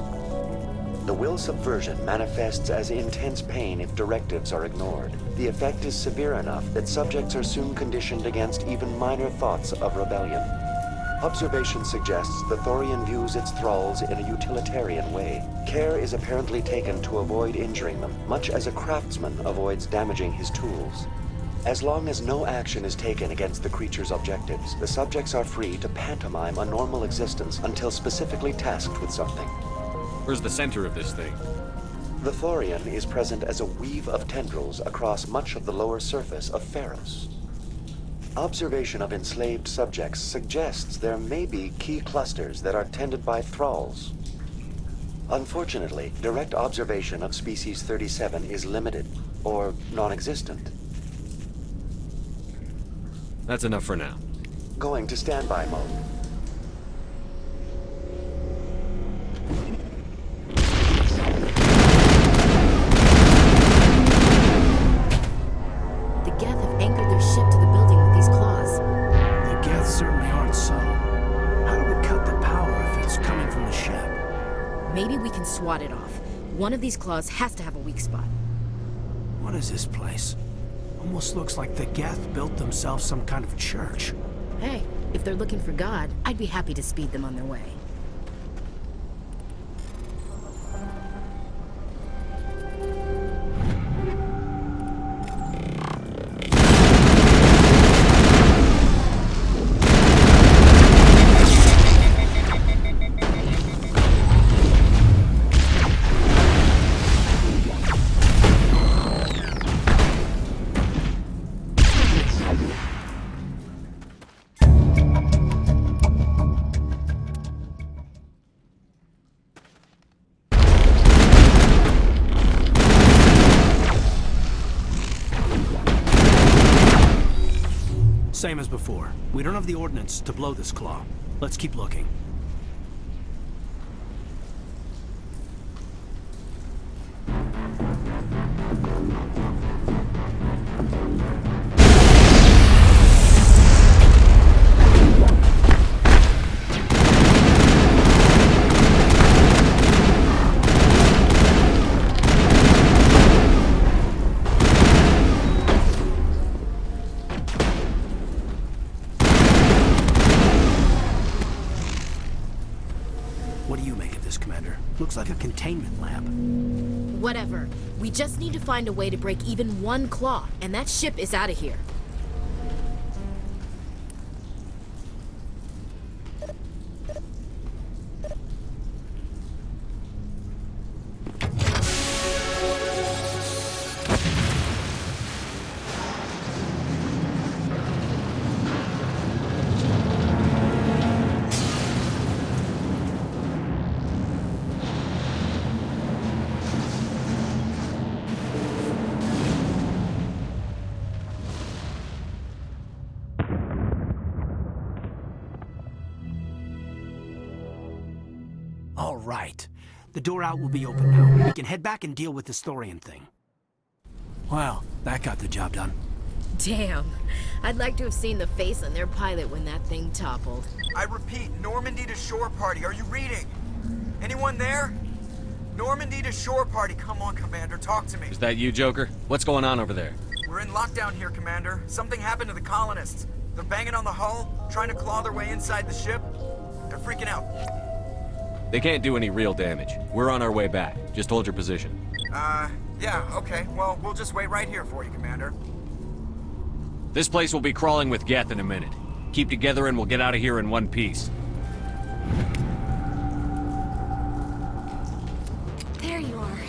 Speaker 19: The will subversion manifests as intense pain if directives are ignored. The effect is severe enough that subjects are soon conditioned against even minor thoughts of rebellion. Observation suggests the Thorian views its thralls in a utilitarian way. Care is apparently taken to avoid injuring them, much as a craftsman avoids damaging his tools. As long as no action is taken against the creature's objectives, the subjects are free to pantomime a normal existence until specifically tasked with something.
Speaker 2: Where's the center of this thing?
Speaker 19: The Thorian is present as a weave of tendrils across much of the lower surface of Pharos. Observation of enslaved subjects suggests there may be key clusters that are tended by thralls. Unfortunately, direct observation of species 37 is limited, or non-existent.
Speaker 2: That's enough for now.
Speaker 19: Going to standby mode.
Speaker 13: The Geth have anchored their ship to the building with these claws.
Speaker 5: The Geth certainly aren't subtle. How do we cut the power if it's coming from the ship?
Speaker 13: Maybe we can swat it off. One of these claws has to have a weak spot.
Speaker 5: What is this place? Almost looks like the Geth built themselves some kind of church.
Speaker 13: Hey, if they're looking for God, I'd be happy to speed them on their way.
Speaker 5: Same as before. We don't have the ordnance to blow this claw. Let's keep looking. What do you make of this, Commander? Looks like a containment lab.
Speaker 13: Whatever. We just need to find a way to break even one claw, and that ship is out of here.
Speaker 5: All right. The door out will be open now. We can head back and deal with this Thorian thing. Well, that got the job done.
Speaker 13: Damn. I'd like to have seen the face on their pilot when that thing toppled.
Speaker 20: I repeat, Normandy to shore party. Are you reading? Anyone there? Normandy to shore party. Come on, Commander. Talk to me.
Speaker 2: Is that you, Joker? What's going on over there?
Speaker 20: We're in lockdown here, Commander. Something happened to the colonists. They're banging on the hull, trying to claw their way inside the ship. They're freaking out.
Speaker 2: They can't do any real damage. We're on our way back. Just hold your position.
Speaker 20: Yeah, okay. Well, we'll just wait right here for you, Commander.
Speaker 2: This place will be crawling with Geth in a minute. Keep together and we'll get out of here in one piece.
Speaker 12: There you are.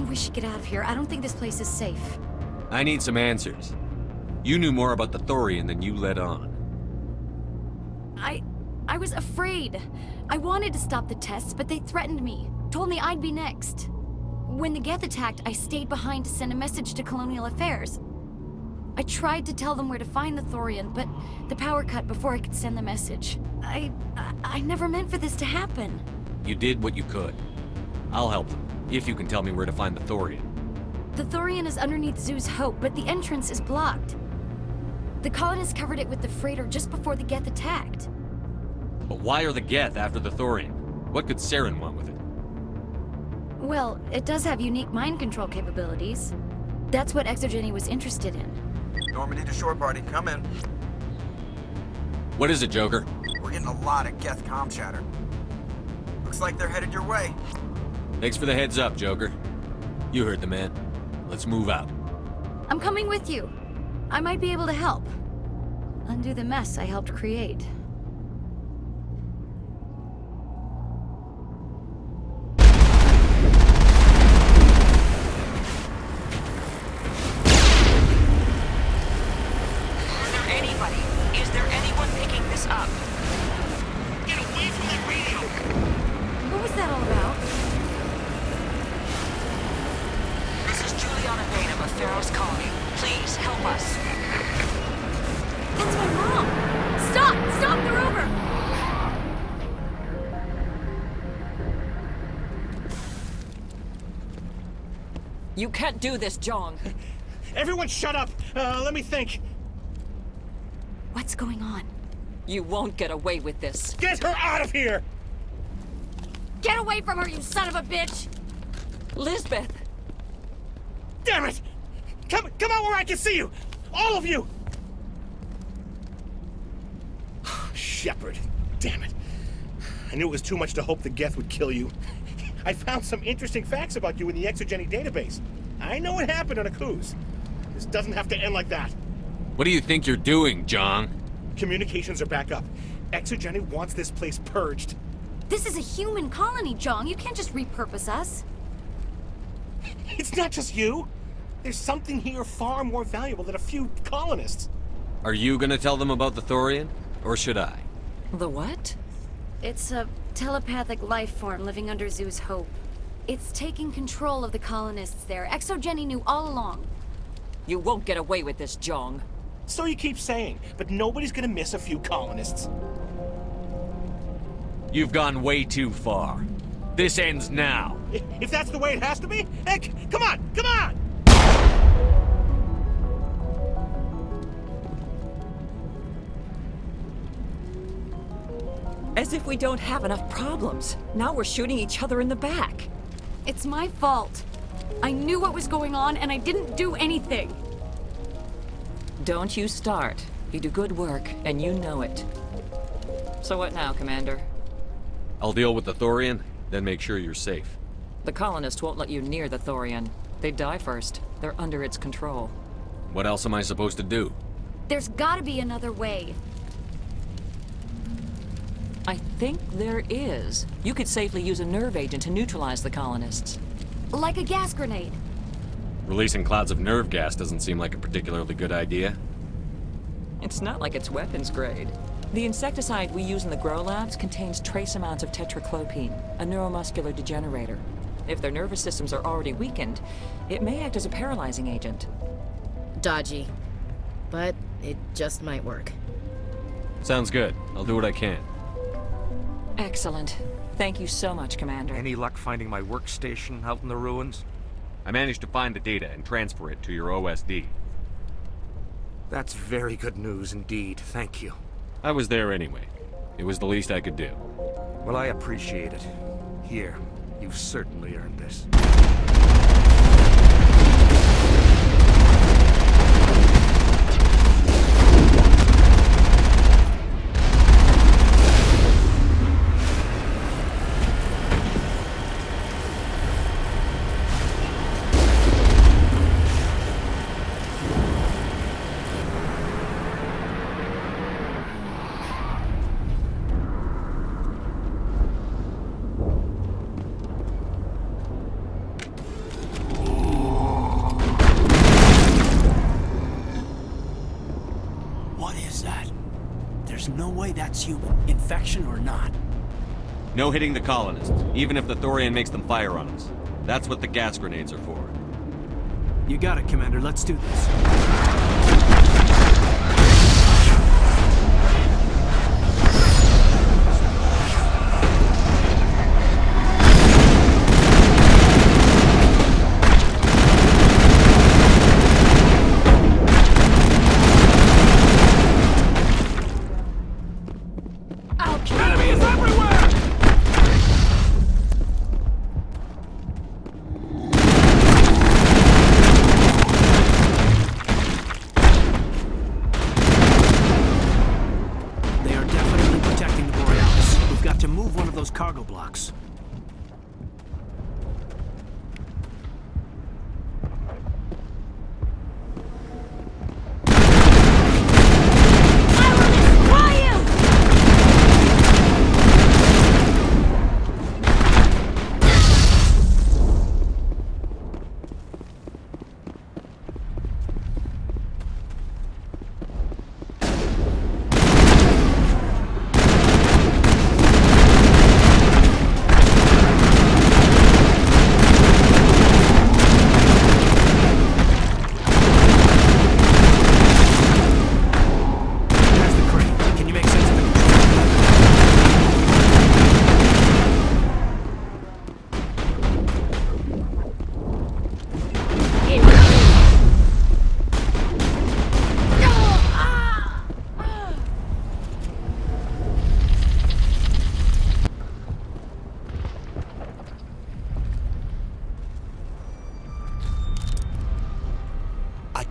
Speaker 12: We should get out of here. I don't think this place is safe.
Speaker 2: I need some answers. You knew more about the Thorian than you let on.
Speaker 12: I was afraid. I wanted to stop the tests, but they threatened me. Told me I'd be next. When the Geth attacked, I stayed behind to send a message to Colonial Affairs. I tried to tell them where to find the Thorian, but the power cut before I could send the message. I never meant for this to happen.
Speaker 2: You did what you could. I'll help them, if you can tell me where to find the Thorian.
Speaker 12: The Thorian is underneath Zeus Hope, but the entrance is blocked. The colonists covered it with the freighter just before the Geth attacked.
Speaker 2: But why are the Geth after the Thorian? What could Saren want with it?
Speaker 12: Well, it does have unique mind control capabilities. That's what Exogeny was interested in.
Speaker 20: Normandy to shore party, come in.
Speaker 2: What is it, Joker?
Speaker 20: We're getting a lot of Geth comm chatter. Looks like they're headed your way.
Speaker 2: Thanks for the heads up, Joker. You heard the man. Let's move out.
Speaker 12: I'm coming with you. I might be able to help. Undo the mess I helped create.
Speaker 16: Is there anyone picking this up?
Speaker 5: Get away from that radio!
Speaker 12: What was that all about?
Speaker 16: This is Juliana Bainham of Pharaoh's Colony. Please, help us.
Speaker 12: That's my mom! Stop! Stop! They're over!
Speaker 16: You can't do this, Jong.
Speaker 5: Everyone shut up! Let me think.
Speaker 12: What's going on?
Speaker 16: You won't get away with this.
Speaker 5: Get her out of here!
Speaker 12: Get away from her, you son of a bitch!
Speaker 16: Lisbeth!
Speaker 5: Damn it! Come out where I can see you! All of you! Shepard, damn it. I knew it was too much to hope the Geth would kill you. I found some interesting facts about you in the Exogeny database. I know what happened on Akuz. This doesn't have to end like that.
Speaker 2: What do you think you're doing, Jong?
Speaker 5: Communications are back up. Exogeny wants this place purged.
Speaker 12: This is a human colony, Jong. You can't just repurpose us.
Speaker 5: It's not just you. There's something here far more valuable than a few colonists.
Speaker 2: Are you gonna tell them about the Thorian? Or should I?
Speaker 16: The what?
Speaker 12: It's a telepathic life form living under Zeus Hope. It's taking control of the colonists there. Exogeny knew all along.
Speaker 16: You won't get away with this, Jong.
Speaker 5: So you keep saying, but nobody's gonna miss a few colonists.
Speaker 2: You've gone way too far. This ends now.
Speaker 5: If that's the way it has to be, heck, come on, come on!
Speaker 16: As if we don't have enough problems. Now we're shooting each other in the back.
Speaker 12: It's my fault. I knew what was going on, and I didn't do anything.
Speaker 16: Don't you start. You do good work, and you know it. So what now, Commander?
Speaker 2: I'll deal with the Thorian, then make sure you're safe.
Speaker 16: The colonists won't let you near the Thorian. They'd die first. They're under its control.
Speaker 2: What else am I supposed to do?
Speaker 12: There's gotta be another way.
Speaker 16: I think there is. You could safely use a nerve agent to neutralize the colonists.
Speaker 12: Like a gas grenade.
Speaker 2: Releasing clouds of nerve gas doesn't seem like a particularly good idea.
Speaker 16: It's not like it's weapons grade. The insecticide we use in the grow labs contains trace amounts of tetraclopine, a neuromuscular degenerator. If their nervous systems are already weakened, it may act as a paralyzing agent.
Speaker 13: Dodgy. But it just might work.
Speaker 2: Sounds good. I'll do what I can.
Speaker 16: Excellent. Thank you so much, Commander.
Speaker 8: Any luck finding my workstation out in the ruins?
Speaker 2: I managed to find the data and transfer it to your OSD.
Speaker 8: That's very good news indeed. Thank you.
Speaker 2: I was there anyway. It was the least I could do.
Speaker 8: Well, I appreciate it. Here, you've certainly earned this.
Speaker 21: There's no way that's human, infection or not.
Speaker 2: No hitting the colonists, even if the Thorian makes them fire on us. That's what the gas grenades are for.
Speaker 21: You got it, Commander. Let's do this. Cargo blocks.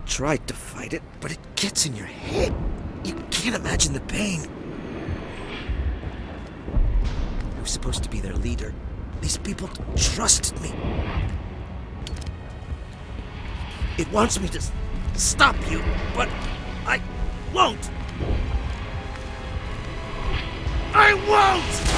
Speaker 4: Tried to fight it, but it gets in your head. You can't imagine the pain. I was supposed to be their leader. These people trusted me. It wants me to stop you, but I won't. I won't!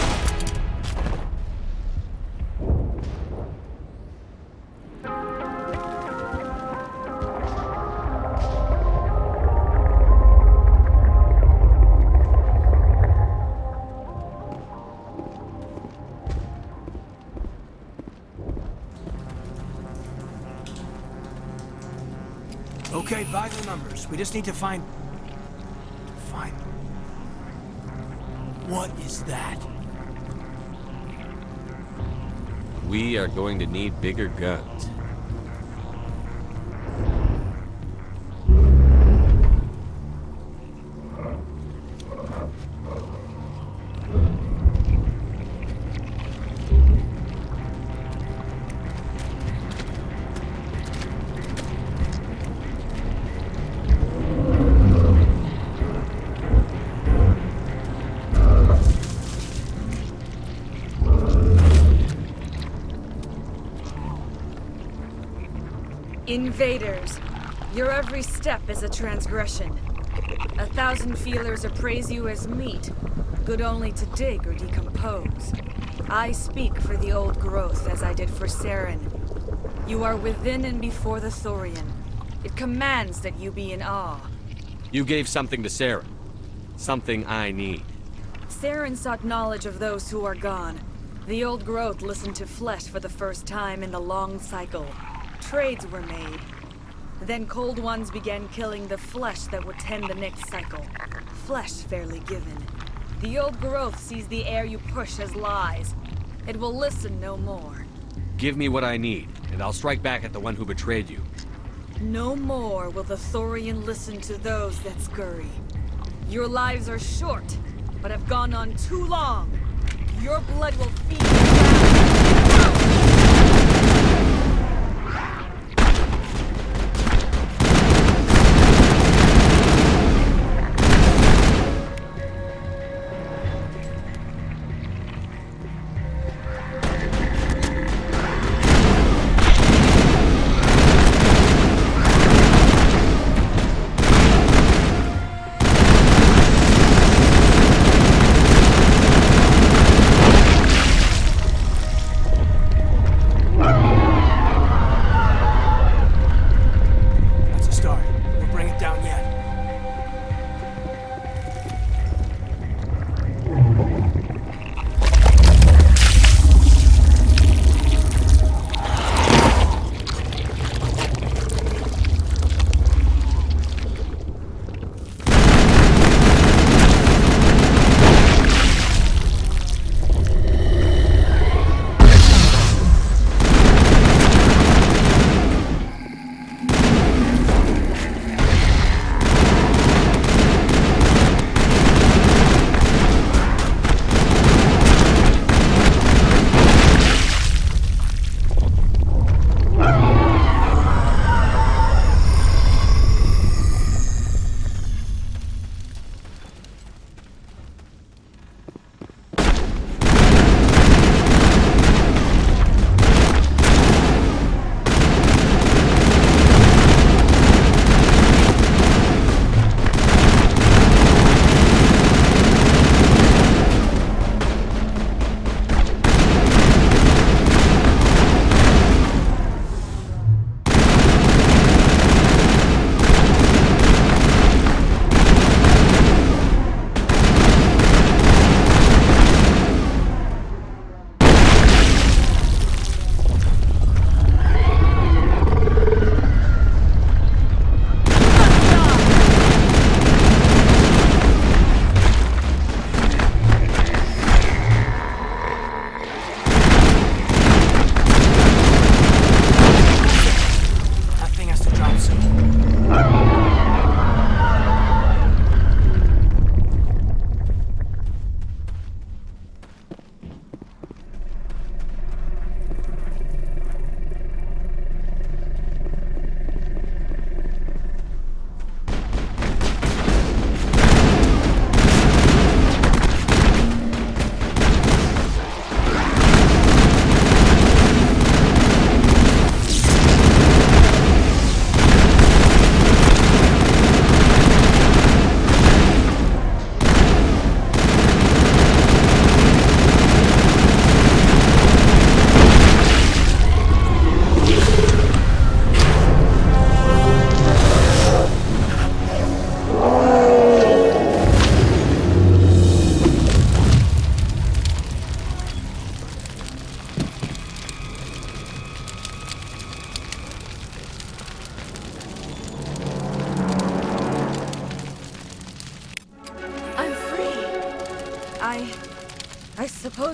Speaker 4: Okay, vital numbers. We just need to find... What is that?
Speaker 2: We are going to need bigger guns.
Speaker 22: Invaders, your every step is a transgression. 1,000 feelers appraise you as meat, good only to dig or decompose. I speak for the old growth as I did for Saren. You are within and before the Thorian. It commands that you be in awe.
Speaker 2: You gave something to Saren. Something I need.
Speaker 22: Saren sought knowledge of those who are gone. The old growth listened to flesh for the first time in the long cycle. Trades were made. Then Cold Ones began killing the flesh that would tend the next cycle. Flesh fairly given. The old growth sees the air you push as lies. It will listen no more.
Speaker 2: Give me what I need, and I'll strike back at the one who betrayed you.
Speaker 22: No more will the Thorian listen to those that scurry. Your lives are short, but have gone on too long. Your blood will feed the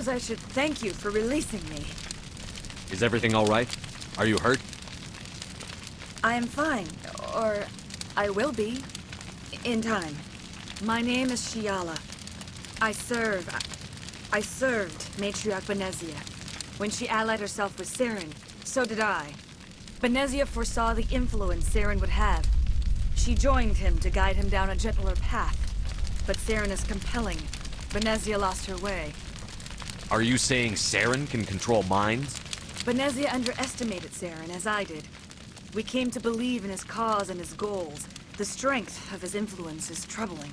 Speaker 22: suppose I should thank you for releasing me.
Speaker 2: Is everything all right? Are you hurt?
Speaker 22: I am fine, or I will be, in time. My name is Shiala. I served Matriarch Benezia. When she allied herself with Saren, so did I. Benezia foresaw the influence Saren would have. She joined him to guide him down a gentler path. But Saren is compelling. Benezia lost her way.
Speaker 2: Are you saying Saren can control minds?
Speaker 22: Benezia underestimated Saren, as I did. We came to believe in his cause and his goals. The strength of his influence is troubling.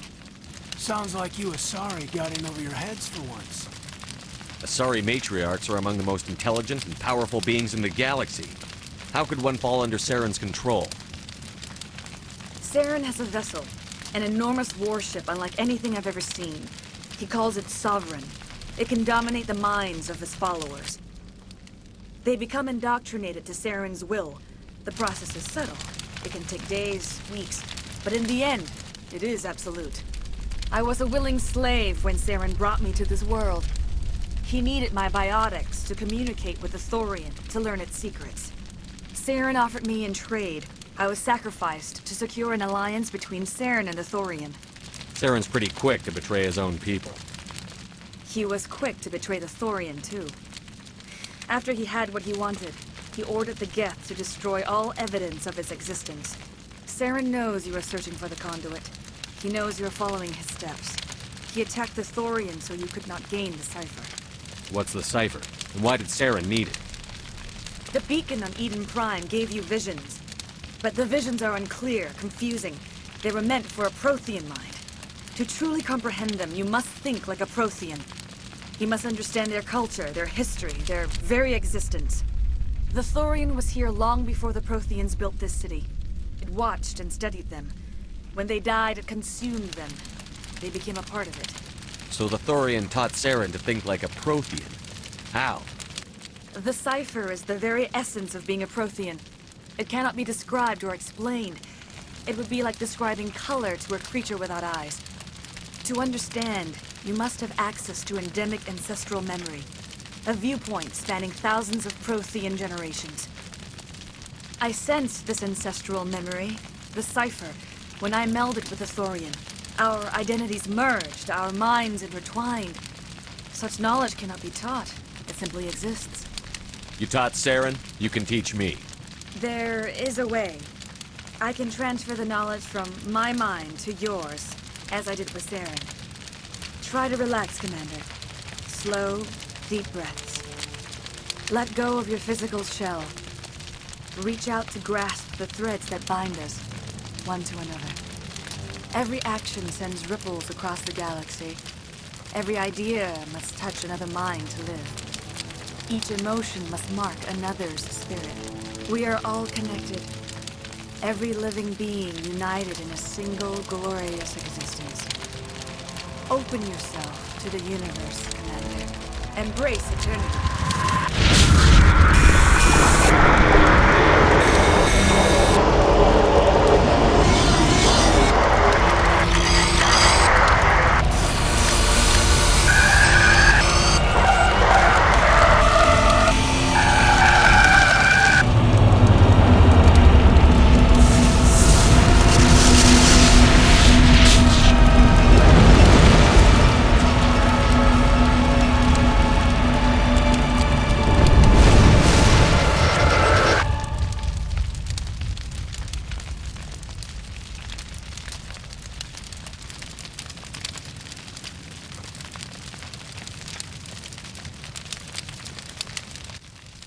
Speaker 21: Sounds like you Asari got in over your heads for once.
Speaker 2: Asari matriarchs are among the most intelligent and powerful beings in the galaxy. How could one fall under Saren's control?
Speaker 22: Saren has a vessel, an enormous warship unlike anything I've ever seen. He calls it Sovereign. It can dominate the minds of his followers. They become indoctrinated to Saren's will. The process is subtle. It can take days, weeks, but in the end, it is absolute. I was a willing slave when Saren brought me to this world. He needed my biotics to communicate with the Thorian, to learn its secrets. Saren offered me in trade. I was sacrificed to secure an alliance between Saren and the Thorian.
Speaker 2: Saren's pretty quick to betray his own people.
Speaker 22: He was quick to betray the Thorian, too. After he had what he wanted, he ordered the Geth to destroy all evidence of its existence. Saren knows you are searching for the conduit. He knows you're following his steps. He attacked the Thorian so you could not gain the cipher.
Speaker 2: What's the cipher? And why did Saren need it?
Speaker 22: The beacon on Eden Prime gave you visions. But the visions are unclear, confusing. They were meant for a Prothean mind. To truly comprehend them, you must think like a Prothean. You must understand their culture, their history, their very existence. The Thorian was here long before the Protheans built this city. It watched and studied them. When they died, it consumed them. They became a part of it.
Speaker 2: So the Thorian taught Saren to think like a Prothean. How?
Speaker 22: The cipher is the very essence of being a Prothean. It cannot be described or explained. It would be like describing color to a creature without eyes. To understand, you must have access to endemic ancestral memory. A viewpoint spanning thousands of Prothean generations. I sensed this ancestral memory, the cipher, when I melded with the Thorian. Our identities merged, our minds intertwined. Such knowledge cannot be taught. It simply exists.
Speaker 2: You taught Saren, you can teach me.
Speaker 22: There is a way. I can transfer the knowledge from my mind to yours, as I did with Saren. Try to relax, Commander. Slow, deep breaths. Let go of your physical shell. Reach out to grasp the threads that bind us, one to another. Every action sends ripples across the galaxy. Every idea must touch another mind to live. Each emotion must mark another's spirit. We are all connected. Every living being united in a single glorious existence. Open yourself to the universe, Commander. Embrace eternity.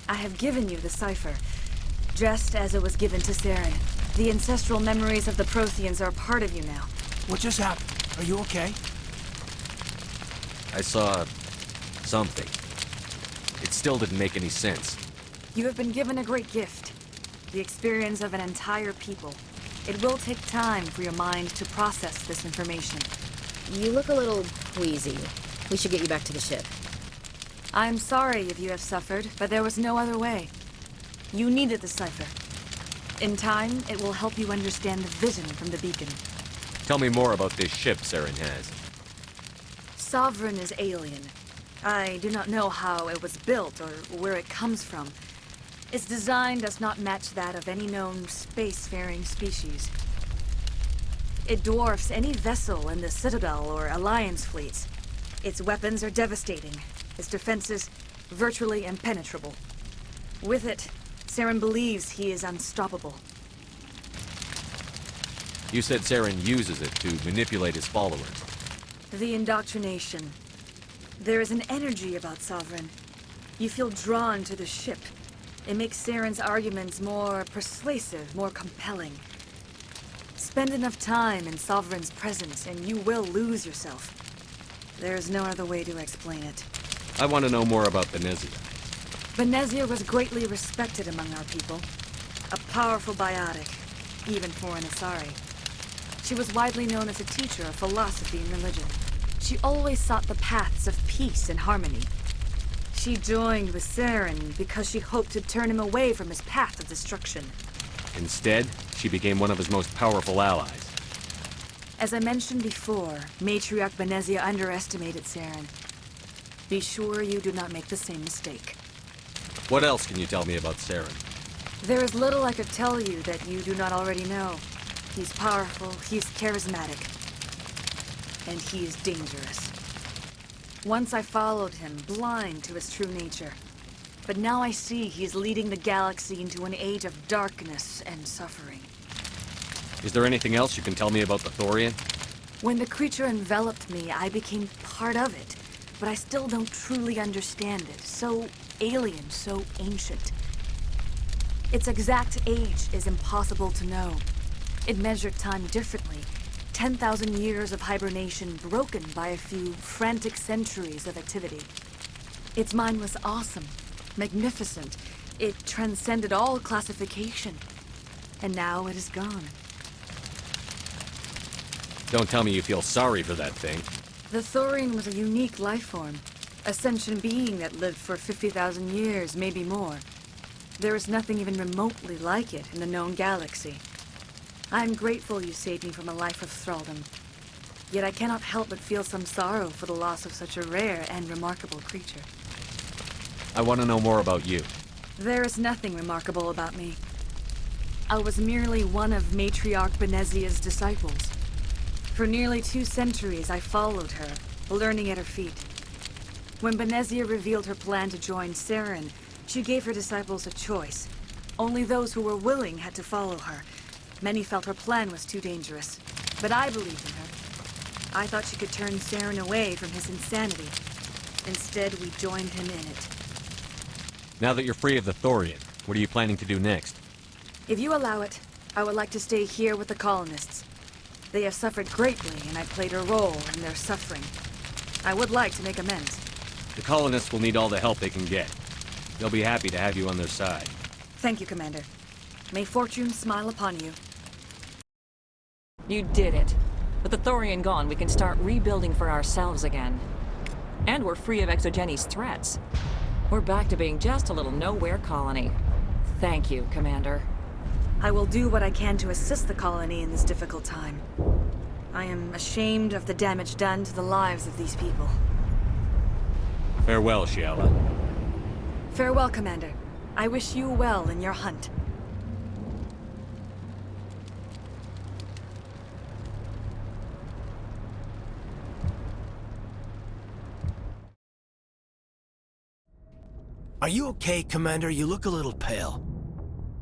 Speaker 22: I have given you the cipher, just as it was given to Saren. The ancestral memories of the Protheans are a part of you now.
Speaker 21: What just happened? Are you okay?
Speaker 2: I saw something. It still didn't make any sense.
Speaker 22: You have been given a great gift. The experience of an entire people. It will take time for your mind to process this information.
Speaker 13: You look a little queasy. We should get you back to the ship.
Speaker 22: I'm sorry if you have suffered, but there was no other way. You needed the cipher. In time, it will help you understand the vision from the beacon.
Speaker 2: Tell me more about this ship Saren has.
Speaker 22: Sovereign is alien. I do not know how it was built or where it comes from. Its design does not match that of any known spacefaring species. It dwarfs any vessel in the Citadel or Alliance fleets. Its weapons are devastating, its defenses virtually impenetrable. With it, Saren believes he is unstoppable.
Speaker 2: You said Saren uses it to manipulate his followers.
Speaker 22: The indoctrination. There is an energy about Sovereign. You feel drawn to the ship. It makes Saren's arguments more persuasive, more compelling. Spend enough time in Sovereign's presence and you will lose yourself. There is no other way to explain it.
Speaker 2: I want to know more about Benezia.
Speaker 22: Benezia was greatly respected among our people. A powerful biotic, even for an Asari. She was widely known as a teacher of philosophy and religion. She always sought the paths of peace and harmony. She joined with Saren because she hoped to turn him away from his path of destruction.
Speaker 2: Instead, she became one of his most powerful allies.
Speaker 22: As I mentioned before, Matriarch Benezia underestimated Saren. Be sure you do not make the same mistake.
Speaker 2: What else can you tell me about Saren?
Speaker 22: There is little I could tell you that you do not already know. He's powerful, he's charismatic, and he is dangerous. Once I followed him, blind to his true nature. But now I see he's leading the galaxy into an age of darkness and suffering.
Speaker 2: Is there anything else you can tell me about the Thorian?
Speaker 22: When the creature enveloped me, I became part of it. But I still don't truly understand it. So alien, so ancient. Its exact age is impossible to know. It measured time differently. 10,000 years of hibernation broken by a few frantic centuries of activity. Its mind was awesome, magnificent. It transcended all classification. And now it is gone.
Speaker 2: Don't tell me you feel sorry for that thing.
Speaker 22: The Thorian was a unique life form. A sentient being that lived for 50,000 years, maybe more. There is nothing even remotely like it in the known galaxy. I am grateful you saved me from a life of thraldom. Yet I cannot help but feel some sorrow for the loss of such a rare and remarkable creature.
Speaker 2: I want to know more about you.
Speaker 22: There is nothing remarkable about me. I was merely one of Matriarch Benezia's disciples. For nearly 2 centuries, I followed her, learning at her feet. When Benezia revealed her plan to join Saren, she gave her disciples a choice. Only those who were willing had to follow her. Many felt her plan was too dangerous, but I believed in her. I thought she could turn Saren away from his insanity. Instead, we joined him in it.
Speaker 2: Now that you're free of the Thorian, what are you planning to do next?
Speaker 22: If you allow it, I would like to stay here with the colonists. They have suffered greatly, and I played a role in their suffering. I would like to make amends.
Speaker 2: The colonists will need all the help they can get. They'll be happy to have you on their side.
Speaker 22: Thank you, Commander. May fortune smile upon you.
Speaker 16: You did it. With the Thorian gone, we can start rebuilding for ourselves again. And we're free of Exogeni's threats. We're back to being just a little nowhere colony. Thank you, Commander.
Speaker 22: I will do what I can to assist the colony in this difficult time. I am ashamed of the damage done to the lives of these people.
Speaker 2: Farewell, Shiala.
Speaker 22: Farewell, Commander. I wish you well in your hunt.
Speaker 21: Are you okay, Commander? You look a little pale.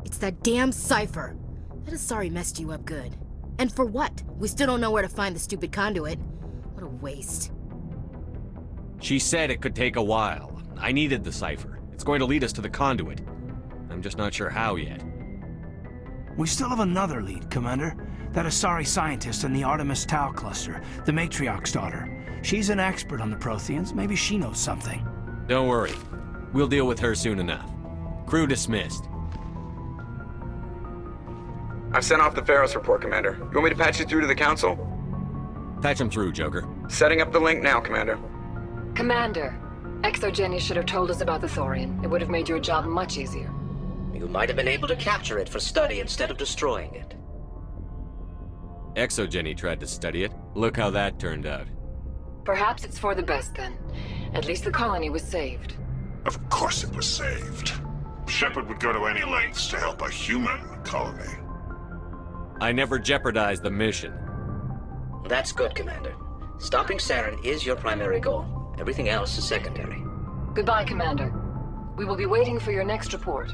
Speaker 13: It's that damn cipher. That Asari messed you up good. And for what? We still don't know where to find the stupid conduit. What a waste.
Speaker 2: She said it could take a while. I needed the cipher. It's going to lead us to the conduit. I'm just not sure how yet.
Speaker 21: We still have another lead, Commander. That Asari scientist in the Artemis Tau cluster, the Matriarch's daughter. She's an expert on the Protheans. Maybe she knows something.
Speaker 2: Don't worry. We'll deal with her soon enough. Crew dismissed.
Speaker 1: I've sent off the Pharos report, Commander. You want me to patch you through to the Council?
Speaker 2: Patch him through, Joker.
Speaker 1: Setting up the link now, Commander.
Speaker 6: Commander, Exogeny should have told us about the Thorian. It would have made your job much easier.
Speaker 23: You might have been able to capture it for study instead of destroying it.
Speaker 2: Exogeny tried to study it. Look how that turned out.
Speaker 6: Perhaps it's for the best then. At least the colony was saved.
Speaker 18: Of course it was saved. Shepard would go to any lengths to help a human colony.
Speaker 2: I never jeopardized the mission.
Speaker 23: That's good, Commander. Stopping Saren is your primary goal. Everything else is secondary.
Speaker 6: Goodbye, Commander. We will be waiting for your next report.